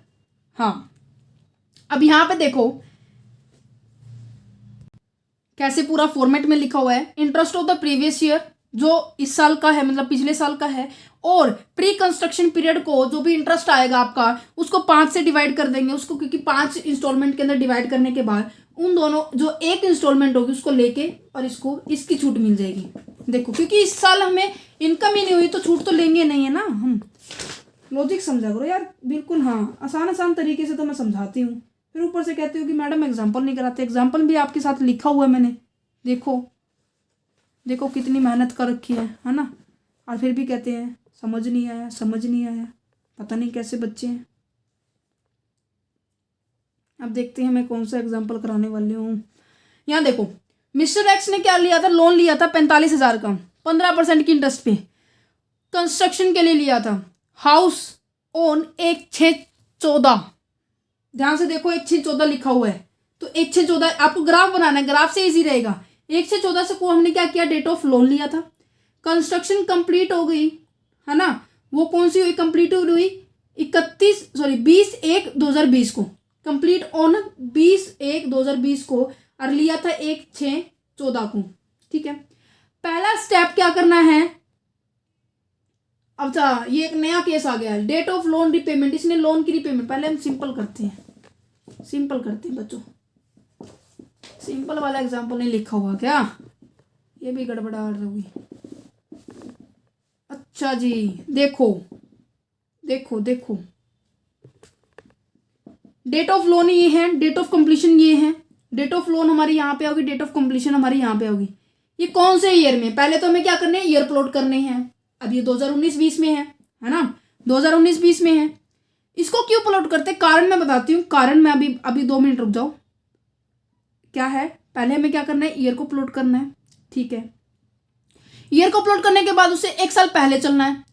हाँ अब यहाँ पे देखो कैसे पूरा फॉर्मेट में लिखा हुआ है। Interest of the previous year जो इस साल का है, मतलब पिछले साल का है, और प्री कंस्ट्रक्शन पीरियड को जो भी इंटरेस्ट आएगा आपका उसको 5 से डिवाइड कर देंगे उसको, क्योंकि 5 इंस्टॉलमेंट के अंदर डिवाइड करने के बाद उन दोनों जो एक इंस्टॉलमेंट होगी उसको लेके और इसको इसकी छूट मिल जाएगी। देखो क्योंकि इस साल हमें इनकम ही नहीं हुई तो छूट तो लेंगे नहीं है ना हम। लॉजिक समझा करो यार, बिल्कुल। हाँ आसान आसान तरीके से तो मैं समझाती हूँ, फिर ऊपर से कहती हूँ कि मैडम एग्जाम्पल नहीं कराते। एग्जाम्पल भी आपके साथ लिखा हुआ है मैंने, देखो देखो कितनी मेहनत कर रखी है ना, और फिर भी कहते हैं समझ नहीं आया, समझ नहीं आया। पता नहीं कैसे बच्चे हैं। अब देखते हैं मैं कौन सा एग्जाम्पल कराने वाली हूँ। यहाँ देखो मिस्टर एक्स ने क्या लिया था, लोन लिया था 45,000 का 15% की इंटरेस्ट पे, कंस्ट्रक्शन के लिए लिया था। हाउस ओन 1/6/14, ध्यान से देखो 1/6/14 लिखा हुआ है, तो 1/6/14 आपको ग्राफ बनाना है, ग्राफ से इजी रहेगा। 1/6/14 से को हमने क्या किया, डेट ऑफ लोन लिया था। कंस्ट्रक्शन कंप्लीट हो गई है ना, वो कौन सी हुई, कंप्लीट हुई 20/1/2020 को, कंप्लीट ऑन 20/1/2020 को, और लिया था 1/6/14 को, ठीक है। पहला स्टेप क्या करना है, अच्छा ये एक नया केस आ गया है, डेट ऑफ लोन रिपेमेंट। इसने लोन की रिपेमेंट, पहले हम सिंपल करते हैं, सिंपल करते हैं बच्चों। सिंपल वाला एग्जाम्पल नहीं लिखा हुआ क्या, ये भी गड़बड़ा रही। अच्छा जी देखो देखो देखो, डेट ऑफ लोन ये है, डेट ऑफ कंप्लीशन ये है। डेट ऑफ लोन हमारी यहाँ पे होगी, डेट ऑफ कंप्लीशन हमारी यहाँ पे होगी। ये कौन से ईयर में, पहले तो हमें क्या करने हैं, ईयर प्लॉट करने हैं। अब ये 2019-20 में है ना, 2019-20 में है। इसको क्यों प्लॉट करते, कारण मैं बताती हूँ, कारण मैं अभी 2 मिनट रुक जाओ। क्या है, पहले हमें क्या करना है, ईयर को प्लॉट करना है, ठीक है। ईयर को प्लॉट करने के बाद उसे 1 साल पहले चलना है।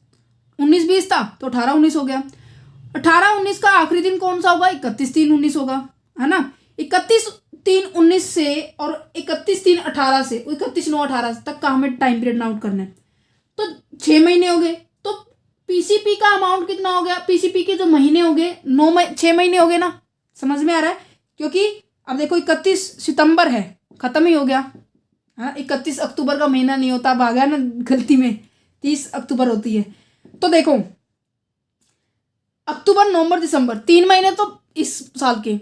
19-20 था तो 18-19 हो गया। 18-19 का आखिरी दिन कौन सा होगा, 31/3/19 होगा, है ना। 31/3/19 से और 31/3/18 से 31/9/18 तक का हमें टाइम पीरियड नोट करना है, तो 6 महीने हो गए। तो पीसीपी का अमाउंट कितना हो गया, पीसीपी के जो महीने हो गए 6 महीने हो गए ना, समझ में आ रहा है। क्योंकि अब देखो 31 सितंबर है, खत्म ही हो गया। हाँ 31 अक्टूबर का महीना नहीं होता, अब आ गया ना गलती में, 30 अक्टूबर होती है। तो देखो अक्टूबर नवंबर दिसंबर 3 महीने तो इस साल के,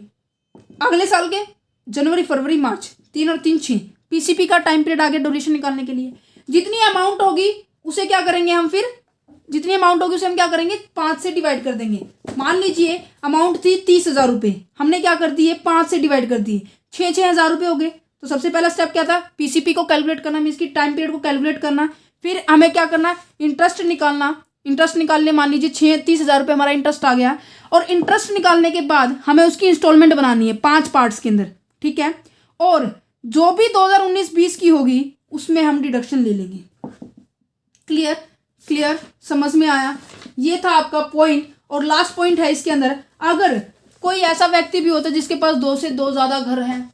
अगले साल के जनवरी फरवरी मार्च 3 और 3 6 पीसीपी का टाइम पीरियड आगे ड्यूरेशन निकालने के लिए। जितनी अमाउंट होगी उसे क्या करेंगे हम, फिर जितनी अमाउंट होगी उसे हम क्या करेंगे 5 से डिवाइड कर देंगे। मान लीजिए अमाउंट थी 30,000 रुपये, हमने क्या कर दिए 5 से डिवाइड कर दिए, 6,000 रुपये हो गए। तो सबसे पहला स्टेप क्या था, पीसीपी को कैलकुलेट करना, मीन्स की टाइम पीरियड को कैलकुलेट करना। फिर हमें क्या करना, इंटरेस्ट निकालना। इंटरेस्ट निकालने, मान लीजिए 30,000 रुपये हमारा इंटरेस्ट आ गया, और इंटरेस्ट निकालने के बाद हमें उसकी इंस्टॉलमेंट बनानी है 5 पार्ट्स के अंदर, ठीक है। और जो भी 2019-20 की होगी उसमें हम डिडक्शन ले लेंगे। क्लियर क्लियर, समझ में आया। ये था आपका पॉइंट। और लास्ट पॉइंट है इसके अंदर, अगर कोई ऐसा व्यक्ति भी होता है जिसके पास 2 से 2 ज़्यादा घर हैं,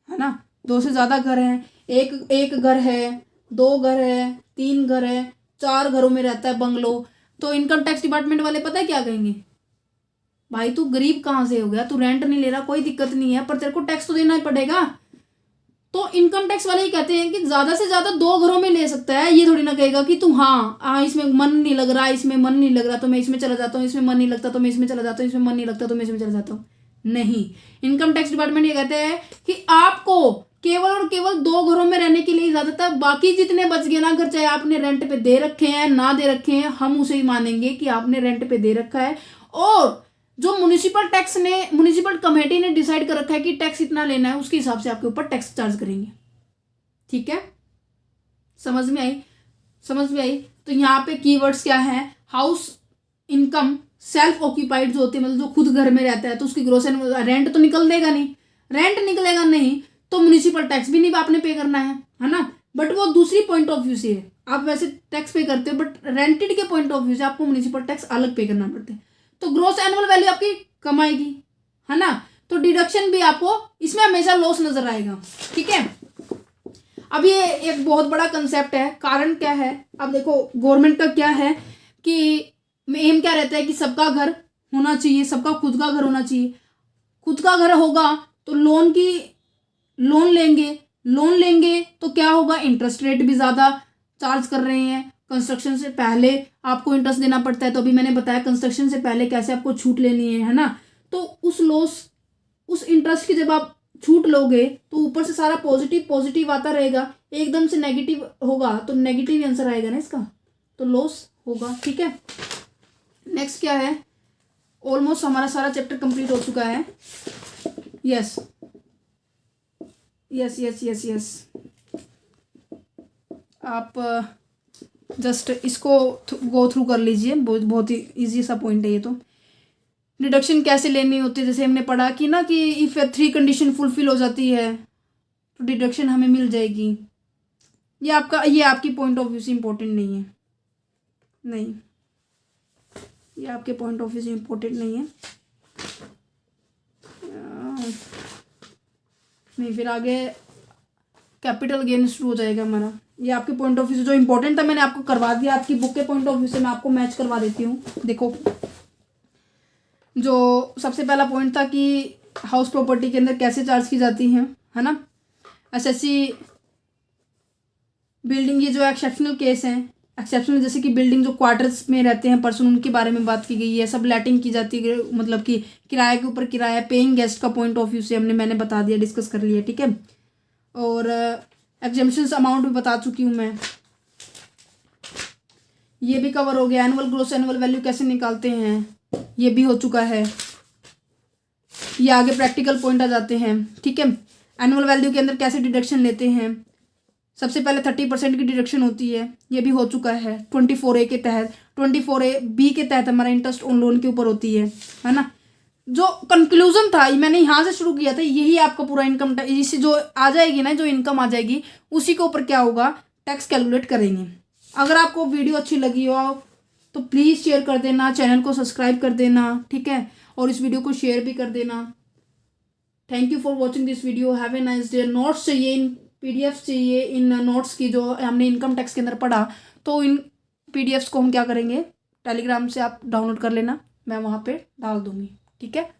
है ना, 2 से ज़्यादा घर हैं, एक घर है, 2 घर है, 3 घर है, 4 घरों में रहता है बंगलो, तो इनकम टैक्स डिपार्टमेंट वाले पता है क्या कहेंगे, भाई तू गरीब कहाँ से हो गया, तू रेंट नहीं ले रहा, कोई दिक्कत नहीं है, पर तेरे को टैक्स तो देना ही पड़ेगा। तो इनकम टैक्स वाले ही कहते हैं कि ज़्यादा से ज़्यादा 2 घरों में ले सकता है, ये थोड़ी ना कहेगा कि तू हाँ इसमें मन नहीं लग रहा, इसमें मन नहीं लग रहा तो मैं इसमें चला जाता हूँ, इसमें मन नहीं लगता तो मैं इसमें चला जाता हूँ, इसमें मन नहीं लगता तो मैं इसमें चला जाता हूँ। नहीं, इनकम टैक्स डिपार्टमेंट ये कहते हैं कि आपको केवल और केवल 2 घरों में रहने के लिए इजाजत है। बाकी जितने बच गए ना घर, चाहे आपने रेंट पे दे रखे हैं ना दे रखे हैं, हम उसे ही मानेंगे कि आपने रेंट पे दे रखा है। और जो म्युनिसिपल कमेटी ने डिसाइड कर रखा है कि टैक्स इतना लेना है, उसके हिसाब से आपके ऊपर टैक्स चार्ज करेंगे। ठीक है, समझ में आई, समझ में आई। तो यहाँ पे कीवर्ड्स क्या है, हाउस इनकम, सेल्फ ऑक्यूपाइड जो होती है, मतलब जो खुद घर में रहता है, तो उसकी ग्रोस एंड रेंट तो निकल देगा नहीं, रेंट निकलेगा नहीं तो म्यूनिसिपल टैक्स भी नहीं आपने पे करना है ना। बट वो दूसरी पॉइंट ऑफ व्यू से है, आप वैसे टैक्स पे करते हो बट रेंटेड के पॉइंट ऑफ व्यू से आपको म्यूनिसिपल टैक्स अलग पे करना पड़ता है। तो ग्रॉस एनुअल वैल्यू आपकी कम आएगी, है ना। तो डिडक्शन भी आपको इसमें हमेशा लॉस नजर आएगा, ठीक है। अब ये एक बहुत बड़ा कंसेप्ट है। कारण क्या है, अब देखो गवर्नमेंट का क्या है कि एम क्या रहता है कि सबका घर होना चाहिए, सबका खुद का घर होना चाहिए। खुद का घर होगा तो लोन लेंगे तो क्या होगा, इंटरेस्ट रेट भी ज़्यादा चार्ज कर रहे हैं। कंस्ट्रक्शन से पहले आपको इंटरेस्ट देना पड़ता है, तो अभी मैंने बताया कंस्ट्रक्शन से पहले कैसे आपको छूट लेनी है ना। तो उस इंटरेस्ट की जब आप छूट लोगे तो ऊपर से सारा पॉजिटिव आता रहेगा, एकदम से नेगेटिव होगा तो नेगेटिव आंसर आएगा ना इसका, तो लॉस होगा, ठीक है। नेक्स्ट क्या है, ऑलमोस्ट हमारा सारा चैप्टर कंप्लीट हो चुका है। यस, आप जस्ट इसको गो थ्रू कर लीजिए, बहुत ही इजी सा पॉइंट है ये। तो डिडक्शन कैसे लेनी होती है, जैसे हमने पढ़ा कि ना कि इफ 3 कंडीशन फुलफिल हो जाती है तो डिडक्शन हमें मिल जाएगी। ये आपकी पॉइंट ऑफ व्यू से इम्पोर्टेंट नहीं है, नहीं, ये आपके पॉइंट ऑफ व्यू से इम्पोर्टेंट नहीं है। नहीं, फिर आगे कैपिटल गेन शुरू हो जाएगा हमारा। ये आपके पॉइंट ऑफ व्यू से जो इम्पोर्टेंट था मैंने आपको करवा दिया, आपकी बुक के पॉइंट ऑफ व्यू से मैं आपको मैच करवा देती हूँ। देखो, जो सबसे पहला पॉइंट था कि हाउस प्रॉपर्टी के अंदर कैसे चार्ज की जाती है ना। एसएससी बिल्डिंग, ये जो एक्सेप्शनल केस हैं, एक्सेप्शनल जैसे कि बिल्डिंग जो क्वार्टर्स में रहते हैं पर्सन, उनके बारे में बात की गई है। सब लेटिंग की जाती है, मतलब कि किराए के ऊपर किराया, पेइंग गेस्ट का पॉइंट ऑफ व्यू से मैंने बता दिया, डिस्कस कर लिया, ठीक है। और एग्जेम्पशंस अमाउंट भी बता चुकी हूँ मैं, ये भी कवर हो गया। एनुअल ग्रॉस एनुअल वैल्यू कैसे निकालते हैं ये भी हो चुका है। ये आगे प्रैक्टिकल पॉइंट आ जाते हैं, ठीक है। एनुअल वैल्यू के अंदर कैसे डिडक्शन लेते हैं, सबसे पहले 30% की डिडक्शन होती है, ये भी हो चुका है 24A के तहत। 24A के तहत हमारा इंटरेस्ट ऑन लोन के ऊपर होती है ना। जो कंक्लूजन था मैंने यहाँ से शुरू किया था, यही आपका पूरा इनकम टैक्स जो आ जाएगी ना, जो इनकम आ जाएगी उसी के ऊपर क्या होगा, टैक्स कैलकुलेट करेंगे। अगर आपको वीडियो अच्छी लगी हो तो प्लीज़ शेयर कर देना, चैनल को सब्सक्राइब कर देना, ठीक है, और इस वीडियो को शेयर भी कर देना। Thank you for watching this video, have a nice day. Notes चाहिए, इन PDF चाहिए, इन नोट्स की जो हमने इनकम टैक्स के अंदर पढ़ा, तो इन PDFs को हम क्या करेंगे, टेलीग्राम से आप डाउनलोड कर लेना, मैं वहाँ पे डाल दूँगी, ठीक है।